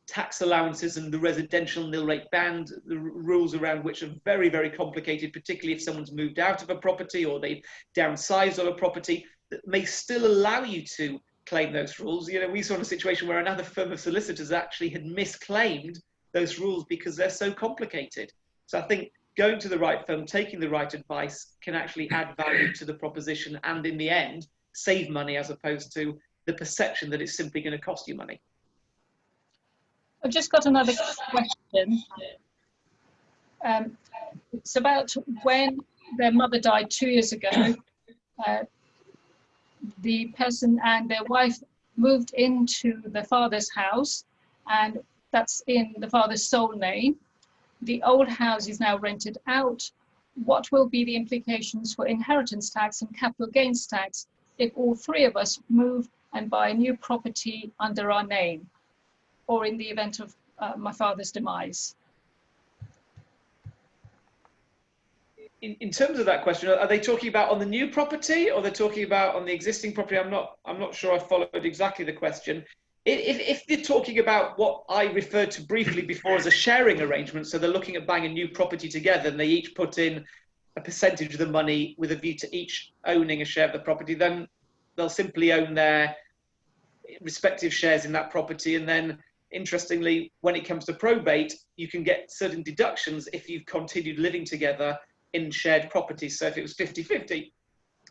tax allowances and the residential nil rate band, the rules around which are very, very complicated, particularly if someone's moved out of a property or they've downsized on a property, that may still allow you to claim those rules. We saw in a situation where another firm of solicitors actually had misclaimed those rules because they're so complicated. So I think going to the right firm, taking the right advice can actually add value to the proposition and in the end, save money as opposed to the perception that it's simply going to cost you money. I've just got another question. It's about when their mother died 2 years ago. The person and their wife moved into the father's house, and that's in the father's sole name. The old house is now rented out. What will be the implications for inheritance tax and capital gains tax if all 3 of us move and buy a new property under our name, or in the event of my father's demise? In terms of that question, are they talking about on the new property or they're talking about on the existing property? I'm not sure I followed exactly the question. If they're talking about what I referred to briefly before as a sharing arrangement, so they're looking at buying a new property together and they each put in a percentage of the money with a view to each owning a share of the property, then they'll simply own their respective shares in that property. And then, interestingly, when it comes to probate, you can get certain deductions if you've continued living together in shared properties. So if it was 50-50,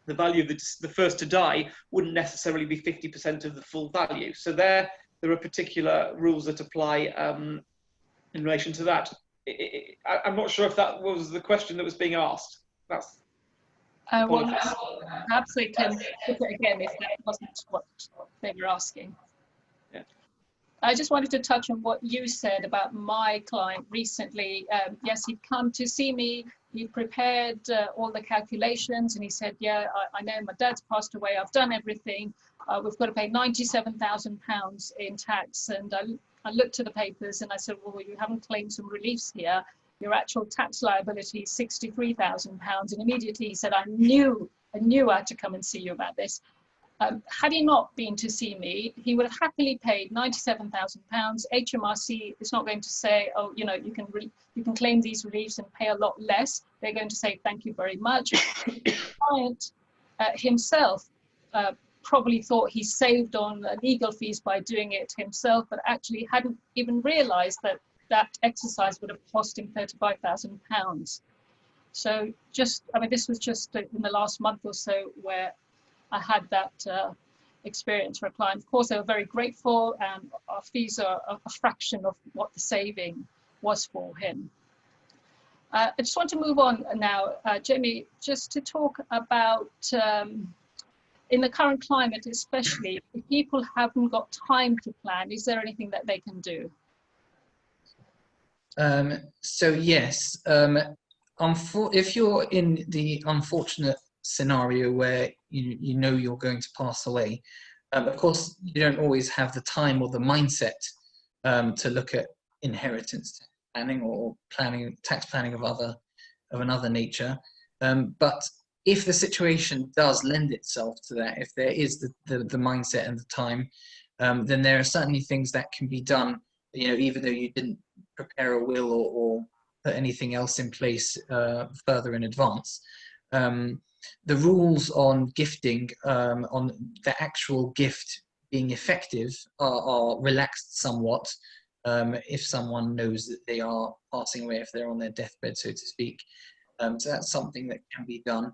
the value of the first to die wouldn't necessarily be 50% of the full value. So there are particular rules that apply in relation to that. I'm not sure if that was the question that was being asked. That's well, perhaps they can put it again if that wasn't what they were asking. Yeah. I just wanted to touch on what you said about my client recently. Yes, he'd come to see me. He prepared all the calculations and he said, yeah, I know my dad's passed away. I've done everything. We've got to pay £97,000 in tax. And I looked at the papers and I said, well, you haven't claimed some reliefs here. your actual tax liability is £63,000. And immediately he said, I knew I had to come and see you about this. Had he not been to see me, he would have happily paid £97,000. HMRC is not going to say, oh, you know, you can claim these reliefs and pay a lot less. They're going to say, thank you very much. The client himself probably thought he saved on legal fees by doing it himself, but actually hadn't even realized that that exercise would have cost him £35,000. So this was just in the last month or so where I had that experience for a client. Of course, they were very grateful, and our fees are a fraction of what the saving was for him. I just want to move on now, Jamie, just to talk about, in the current climate especially, if people haven't got time to plan, is there anything that they can do? So yes, if you're in the unfortunate scenario where you know you're going to pass away, of course you don't always have the time or the mindset to look at inheritance planning or tax planning of another nature, but if the situation does lend itself to that, if there is the mindset and the time, then there are certainly things that can be done, you know, even though you didn't prepare a will or put anything else in place further in advance. The rules on gifting, on the actual gift being effective, are relaxed somewhat if someone knows that they are passing away, if they're on their deathbed, so to speak. So that's something that can be done.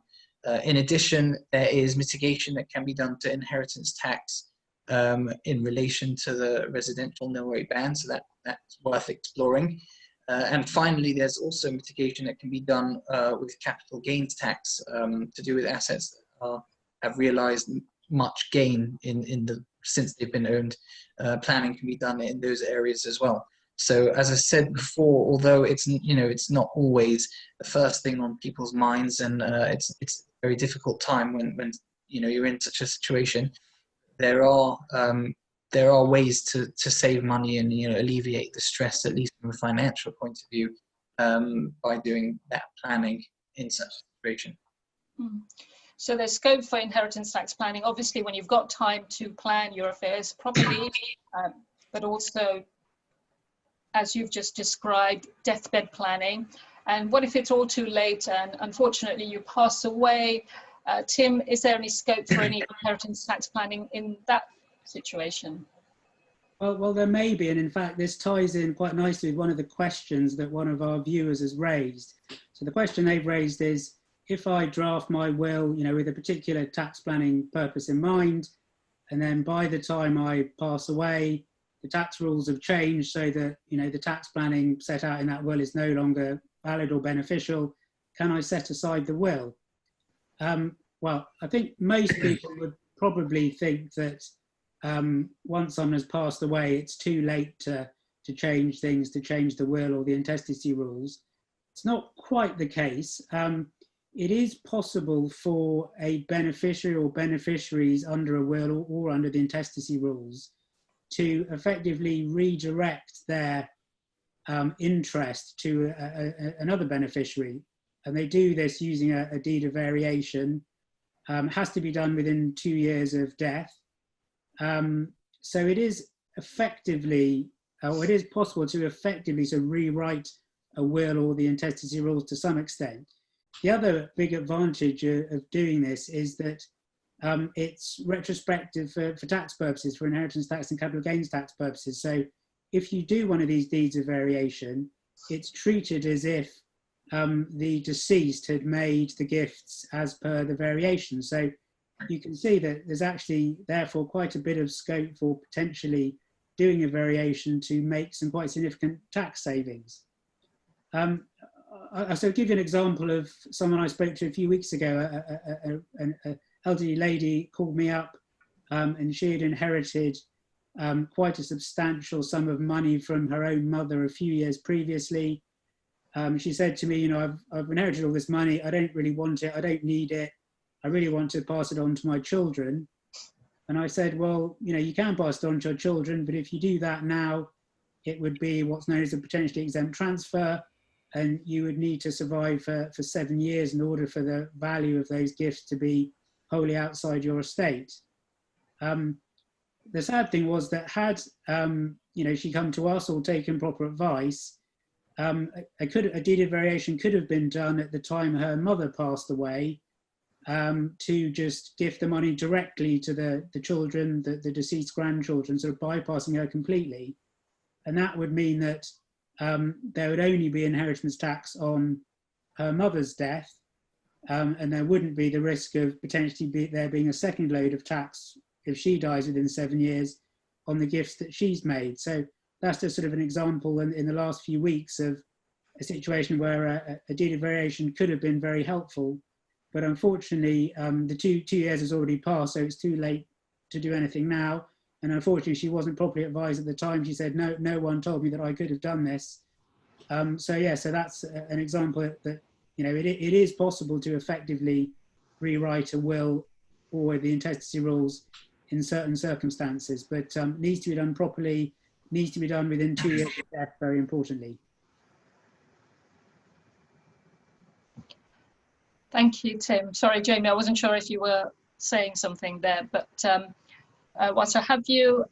In addition, there is mitigation that can be done to inheritance tax in relation to the residential nil rate ban, so that's worth exploring. And finally, there's also mitigation that can be done with capital gains tax to do with assets that have realized much gain since they've been owned. Planning can be done in those areas as well. So as I said before, although it's not always the first thing on people's minds, and it's a very difficult time when you're in such a situation, there are ways to save money and alleviate the stress, at least from a financial point of view, by doing that planning in such a situation. So there's scope for inheritance tax planning, obviously, when you've got time to plan your affairs properly, but also, as you've just described, deathbed planning. And what if it's all too late and unfortunately you pass away? Tim, is there any scope for any inheritance tax planning in that situation? Well, there may be, and in fact, this ties in quite nicely with one of the questions that one of our viewers has raised. So the question they've raised is, if I draft my will, with a particular tax planning purpose in mind, and then by the time I pass away, the tax rules have changed so that, the tax planning set out in that will is no longer valid or beneficial, can I set aside the will? Well, I think most people would probably think that once someone has passed away, it's too late to change things, to change the will or the intestacy rules. It's not quite the case. It is possible for a beneficiary or beneficiaries under a will or under the intestacy rules to effectively redirect their interest to another beneficiary. And they do this using a deed of variation. Has to be done within 2 years of death. So it is effectively, or it is possible to effectively rewrite a will or the intestacy rules to some extent. The other big advantage of doing this is that it's retrospective for tax purposes, for inheritance tax and capital gains tax purposes. So if you do one of these deeds of variation, it's treated as if the deceased had made the gifts as per the variation. So you can see that there's actually therefore quite a bit of scope for potentially doing a variation to make some quite significant tax savings. So give you an example of someone I spoke to a few weeks ago. An elderly lady called me up and she had inherited quite a substantial sum of money from her own mother a few years previously. She said to me, I've inherited all this money. I don't really want it. I don't need it. I really want to pass it on to my children. And I said, well, you can pass it on to your children, but if you do that now, it would be what's known as a potentially exempt transfer. and you would need to survive for 7 years in order for the value of those gifts to be wholly outside your estate. The sad thing was that had she come to us or taken proper advice, a deed of variation could have been done at the time her mother passed away, to just give the money directly to the children, the deceased grandchildren, sort of bypassing her completely. And that would mean that there would only be inheritance tax on her mother's death, and there wouldn't be the risk of potentially there being a second load of tax if she dies within 7 years on the gifts that she's made. So that's just sort of an example in the last few weeks of a situation where a deed of variation could have been very helpful, but unfortunately the two years has already passed, so it's too late to do anything now. And unfortunately, she wasn't properly advised at the time. She said, no one told me that I could have done this. So that's an example that it is possible to effectively rewrite a will or the intestacy rules in certain circumstances, but needs to be done properly, needs to be done within 2 years of death, very importantly. Thank you, Tim. Sorry, Jamie, I wasn't sure if you were saying something there, but so have you,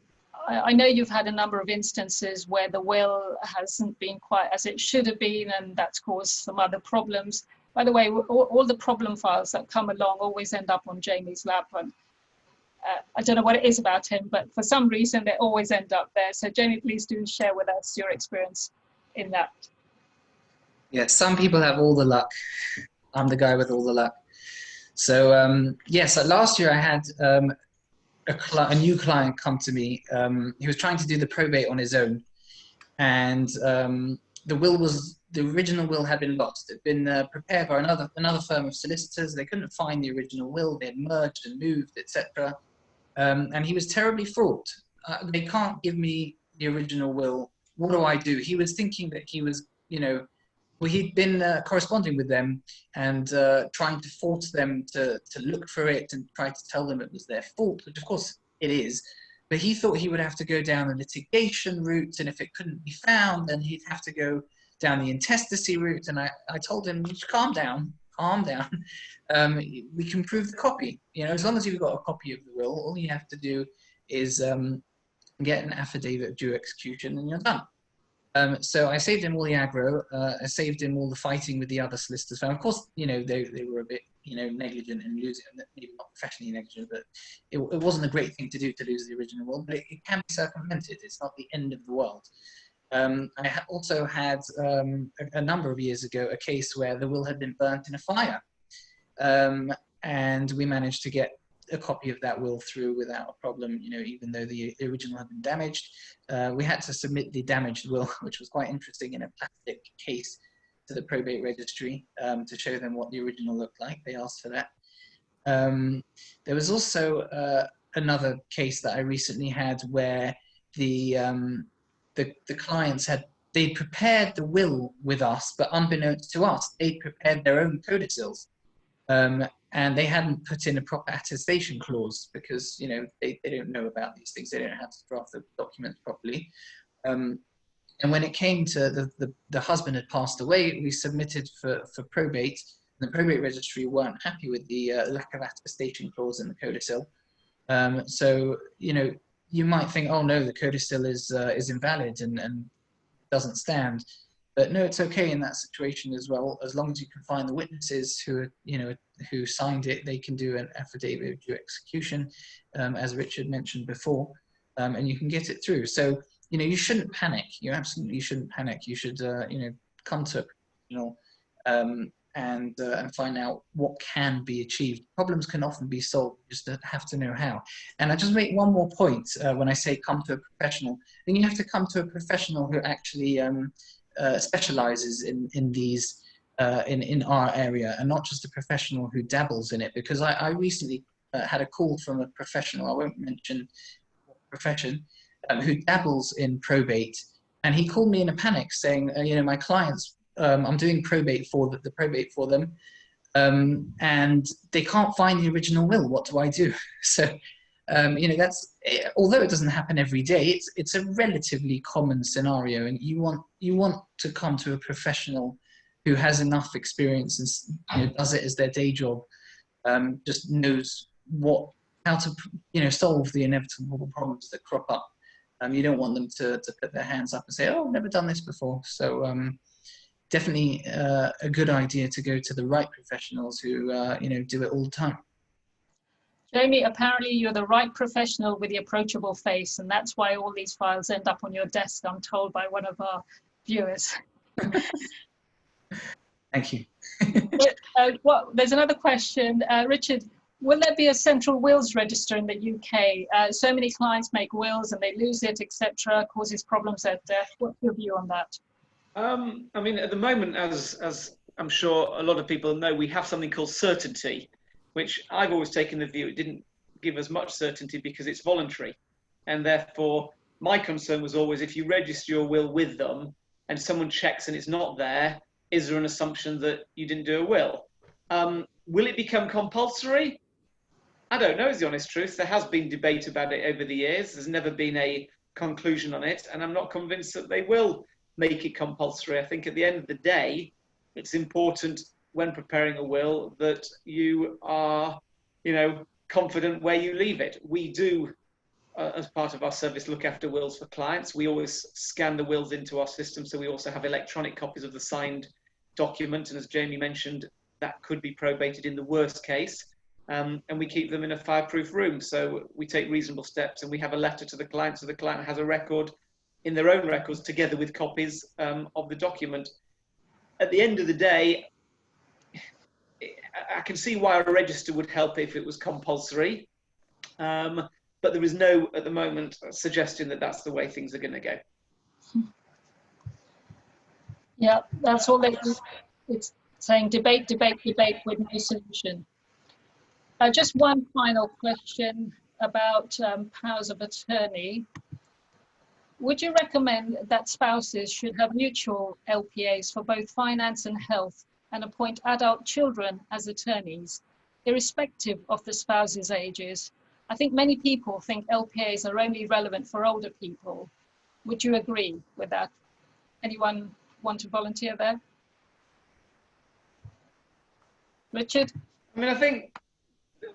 I know you've had a number of instances where the will hasn't been quite as it should have been, and that's caused some other problems. By the way, all the problem files that come along always end up on Jamie's lap, and I don't know what it is about him, but for some reason they always end up there. So Jamie, please do share with us your experience in that. Yeah, some people have all the luck. I'm the guy with all the luck. So yes, last year I had a new client come to me. He was trying to do the probate on his own, and the original will had been lost. It had been prepared by another firm of solicitors. They couldn't find the original will. They had merged and moved, etc. And he was terribly fraught. They can't give me the original will. What do I do? He was thinking that he was, he'd been corresponding with them and trying to force them to look for it and try to tell them it was their fault, which of course it is. But he thought he would have to go down the litigation route, and if it couldn't be found, then he'd have to go down the intestacy route. And I told him, calm down. We can prove the copy. As long as you've got a copy of the will, all you have to do is get an affidavit of due execution and you're done. So I saved him all the aggro. I saved him all the fighting with the other solicitors. And of course, they were a bit, negligent in losing, maybe not professionally negligent, but it wasn't a great thing to do to lose the original will, but it can be circumvented. It's not the end of the world. I also had, a number of years ago, a case where the will had been burnt in a fire. And we managed to get a copy of that will through without a problem, even though the original had been damaged. We had to submit the damaged will, which was quite interesting, in a plastic case to the probate registry to show them what the original looked like. They asked for that. There was also another case that I recently had where the clients they prepared the will with us, but unbeknownst to us, they prepared their own codicils. And they hadn't put in a proper attestation clause because, they don't know about these things. They don't know how to draft the documents properly. And when it came to the husband had passed away, we submitted for probate. And the probate registry weren't happy with the lack of attestation clause in the codicil. So, you might think, oh no, the codicil is invalid and doesn't stand. But no, it's okay in that situation as well. As long as you can find the witnesses who signed it, they can do an affidavit of due execution, as Richard mentioned before, and you can get it through. So, you shouldn't panic. You absolutely shouldn't panic. You should, come to a professional and find out what can be achieved. Problems can often be solved. You just have to know how. And I just make one more point when I say come to a professional. Then you have to come to a professional who actually specializes in these in our area, and not just a professional who dabbles in it. Because I recently had a call from a professional, I won't mention what profession, who dabbles in probate, and he called me in a panic saying, my clients, I'm doing probate for the probate for them, and they can't find the original will. What do I do? So that's, although it doesn't happen every day, it's a relatively common scenario, and you want to come to a professional who has enough experience and, you know, does it as their day job, just knows how to, you know, solve the inevitable problems that crop up. You don't want them to put their hands up and say, oh, I've never done this before. So definitely a good idea to go to the right professionals who, you know, do it all the time. Jamie, apparently you're the right professional with the approachable face, and that's why all these files end up on your desk, I'm told by one of our viewers. Thank you. There's another question. Richard, will there be a central wills register in the UK? So many clients make wills and they lose it, etc., causes problems at death. What's your view on that? I mean, at the moment, as I'm sure a lot of people know, we have something called certainty, which I've always taken the view it didn't give us much certainty because it's voluntary. And therefore, my concern was always if you register your will with them and someone checks and it's not there, is there an assumption that you didn't do a will? Will it become compulsory? I don't know, is the honest truth. There has been debate about it over the years. There's never been a conclusion on it, and I'm not convinced that they will make it compulsory. I think at the end of the day, it's important when preparing a will that you are, you know, confident where you leave it. We do, as part of our service, look after wills for clients. We always scan the wills into our system, so we also have electronic copies of the signed document, and as Jamie mentioned, that could be probated in the worst case. And we keep them in a fireproof room. So we take reasonable steps, and we have a letter to the client, so the client has a record in their own records together with copies of the document. At the end of the day, I can see why a register would help if it was compulsory, but there is no, at the moment, suggestion that that's the way things are going to go. Yeah, that's all they do. It's saying debate, debate, debate with no solution. Just one final question about powers of attorney. Would you recommend that spouses should have mutual LPAs for both finance and health and appoint adult children as attorneys, irrespective of the spouse's ages? I think many people think LPAs are only relevant for older people. Would you agree with that? Anyone want to volunteer there? Richard? I mean, I think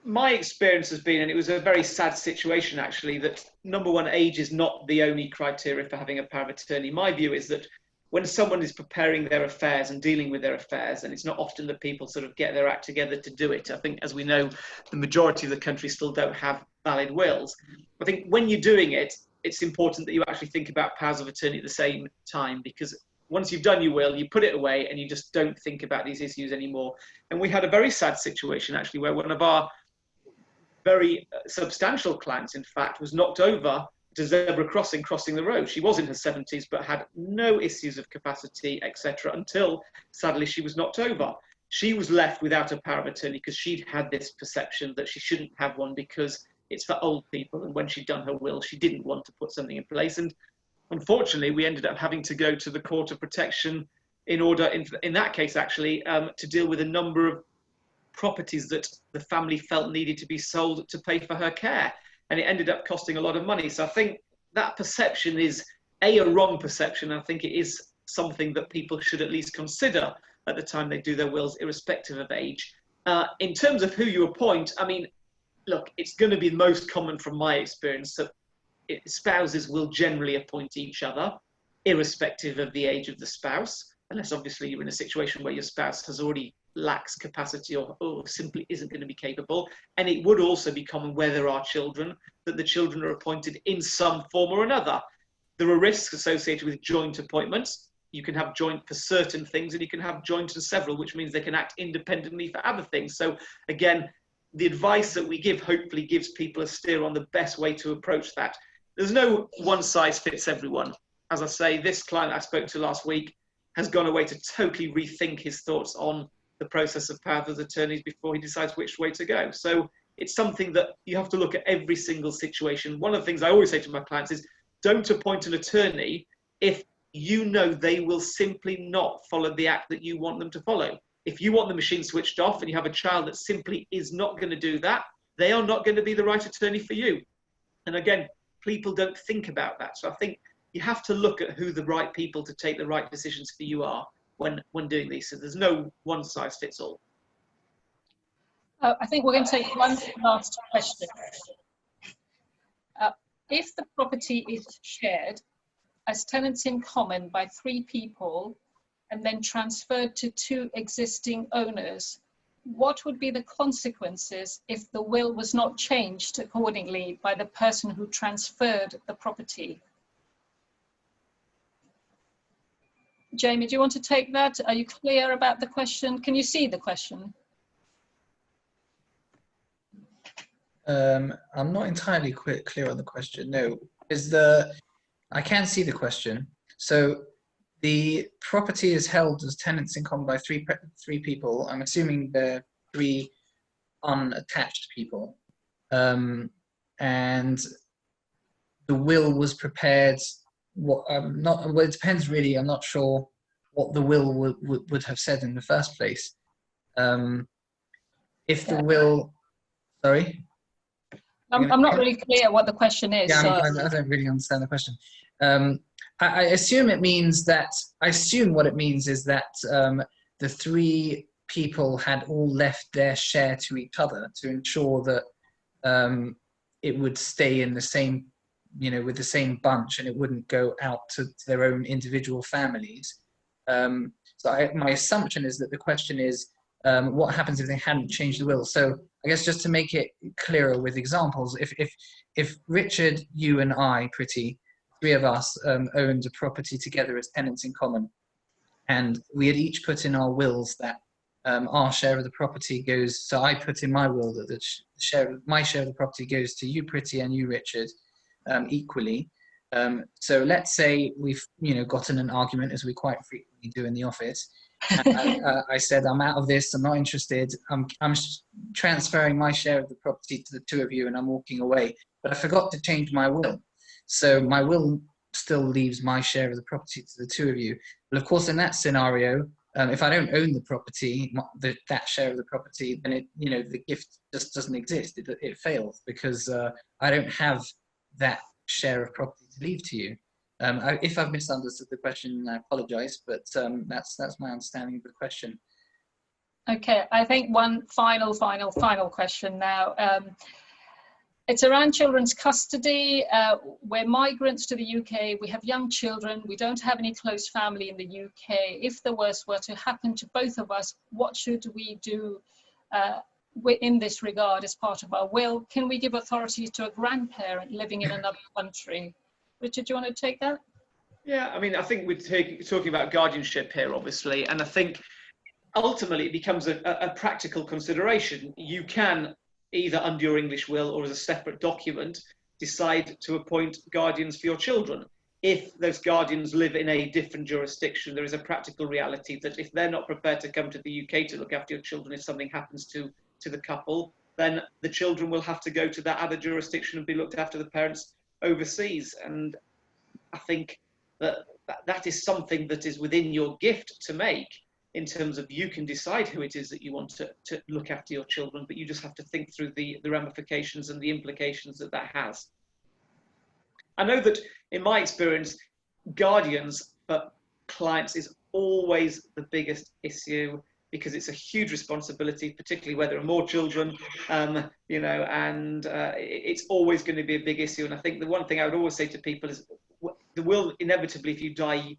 my experience has been, and it was a very sad situation actually, that number one, age is not the only criteria for having a power of attorney. My view is that when someone is preparing their affairs and dealing with their affairs, and it's not often that people sort of get their act together to do it. I think, as we know, the majority of the country still don't have valid wills. I think when you're doing it, it's important that you actually think about powers of attorney at the same time, because once you've done your will, you put it away and you just don't think about these issues anymore. And we had a very sad situation actually where one of our very substantial clients, in fact, was knocked over to zebra crossing the road. She was in her 70s, but had no issues of capacity, etc., until sadly she was knocked over. She was left without a power of attorney because she'd had this perception that she shouldn't have one because it's for old people. And when she'd done her will, she didn't want to put something in place. And unfortunately, we ended up having to go to the Court of Protection in order, in that case, actually, to deal with a number of properties that the family felt needed to be sold to pay for her care. And it ended up costing a lot of money. So I think that perception is a wrong perception. I think it is something that people should at least consider at the time they do their wills, irrespective of age. In terms of who you appoint, I mean, look, it's going to be most common from my experience that spouses will generally appoint each other, irrespective of the age of the spouse, unless obviously you're in a situation where your spouse has already lacks capacity or simply isn't going to be capable. And it would also be common where there are children that the children are appointed in some form or another. There are risks associated with joint appointments. You can have joint for certain things and you can have joint and several, which means they can act independently for other things. So again, the advice that we give hopefully gives people a steer on the best way to approach that. There's no one size fits everyone. As I say, this client I spoke to last week has gone away to totally rethink his thoughts on the process of power of attorneys before he decides which way to go. So it's something that you have to look at every single situation. One of the things I always say to my clients is don't appoint an attorney if you know they will simply not follow the act that you want them to follow. If you want the machine switched off and you have a child that simply is not going to do that, they are not going to be the right attorney for you. And again, people don't think about that. So I think you have to look at who the right people to take the right decisions for you are. when doing these. So there's no one size fits all. I think we're going to take one last question. If the property is shared as tenants in common by 3 people and then transferred to 2 existing owners, what would be the consequences if the will was not changed accordingly by the person who transferred the property? Jamie, do you want to take that? Are you clear about the question? Can you see the question? I'm not entirely clear on the question. No, I can see the question. So the property is held as tenants in common by three people. I'm assuming they're 3 unattached people, and the will was prepared. Well, it depends really. I'm not sure what the will would have said in the first place. If the will, sorry. I'm not really clear what the question is. Yeah, I don't really understand the question. I assume it means that, what it means is that the 3 people had all left their share to each other to ensure that it would stay in the same, with the same bunch, and it wouldn't go out to their own individual families. So my assumption is that the question is, what happens if they hadn't changed the will? So I guess just to make it clearer with examples, if Richard, you and I, Priti, 3 of us owned a property together as tenants in common, and we had each put in our wills that our share of the property goes, so I put in my will that my share of the property goes to you, Priti, and you, Richard, equally. So let's say we've gotten an argument, as we quite frequently do in the office. And I said, I'm out of this, I'm not interested, I'm transferring my share of the property to the 2 of you and I'm walking away, but I forgot to change my will. So my will still leaves my share of the property to the 2 of you. But of course, in that scenario, if I don't own the property, that share of the property, then the gift just doesn't exist. It fails because I don't have that share of property to leave to you. If I've misunderstood the question, I apologise, but that's my understanding of the question. Okay, I think one final question now. It's around children's custody. We're migrants to the UK, we have young children, we don't have any close family in the UK. If the worst were to happen to both of us, what should we do in this regard as part of our will? Can we give authority to a grandparent living in another country? Richard, do you want to take that? Yeah, I mean, I think we're talking about guardianship here, obviously, and I think ultimately it becomes a practical consideration. You can either under your English will or as a separate document decide to appoint guardians for your children. If those guardians live in a different jurisdiction, there is a practical reality that if they're not prepared to come to the UK to look after your children, if something happens to the couple, then the children will have to go to that other jurisdiction and be looked after the parents overseas. And I think that is something that is within your gift to make, in terms of you can decide who it is that you want to look after your children, but you just have to think through the ramifications and the implications that has. I know that in my experience, guardians for clients is always the biggest issue, because it's a huge responsibility, particularly where there are more children, and it's always going to be a big issue. And I think the one thing I would always say to people is, the will, inevitably, if you die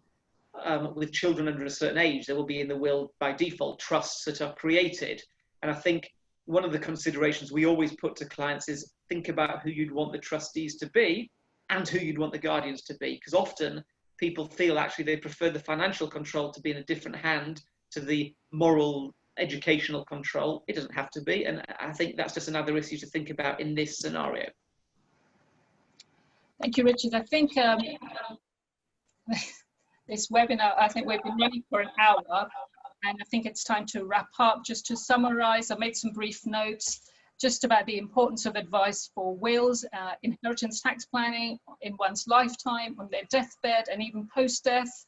with children under a certain age, there will be in the will by default trusts that are created. And I think one of the considerations we always put to clients is think about who you'd want the trustees to be and who you'd want the guardians to be, because often people feel actually they prefer the financial control to be in a different hand to the moral, educational control. It doesn't have to be, and I think that's just another issue to think about in this scenario. Thank you, Richard. I think this webinar, I think we've been running for an hour, and I think it's time to wrap up. Just to summarize, I made some brief notes just about the importance of advice for wills, inheritance tax planning in one's lifetime, on their deathbed, and even post-death.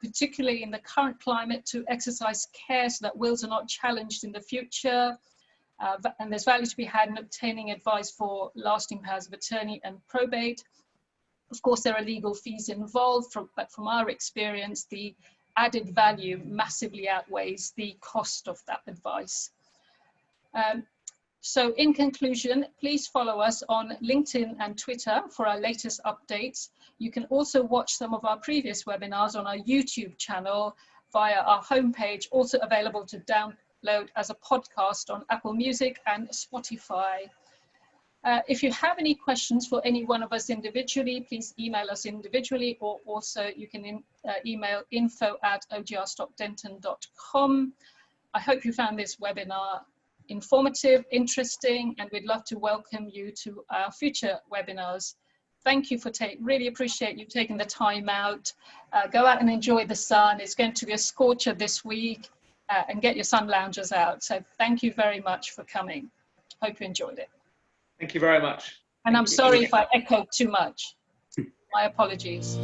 Particularly in the current climate, to exercise care so that wills are not challenged in the future. And there's value to be had in obtaining advice for lasting powers of attorney and probate. Of course, there are legal fees involved, but from our experience, the added value massively outweighs the cost of that advice. So in conclusion, please follow us on LinkedIn and Twitter for our latest updates. You can also watch some of our previous webinars on our YouTube channel via our homepage, also available to download as a podcast on Apple Music and Spotify. If you have any questions for any one of us individually, please email us individually, or also you can email info@ogr-denton.com. I hope you found this webinar informative, interesting, and we'd love to welcome you to our future webinars. Thank you for really appreciate you taking the time out. Go out and enjoy the sun. It's going to be a scorcher this week, and get your sun loungers out. So thank you very much for coming. Hope you enjoyed it. Thank you very much. And I'm sorry if I echoed too much. My apologies.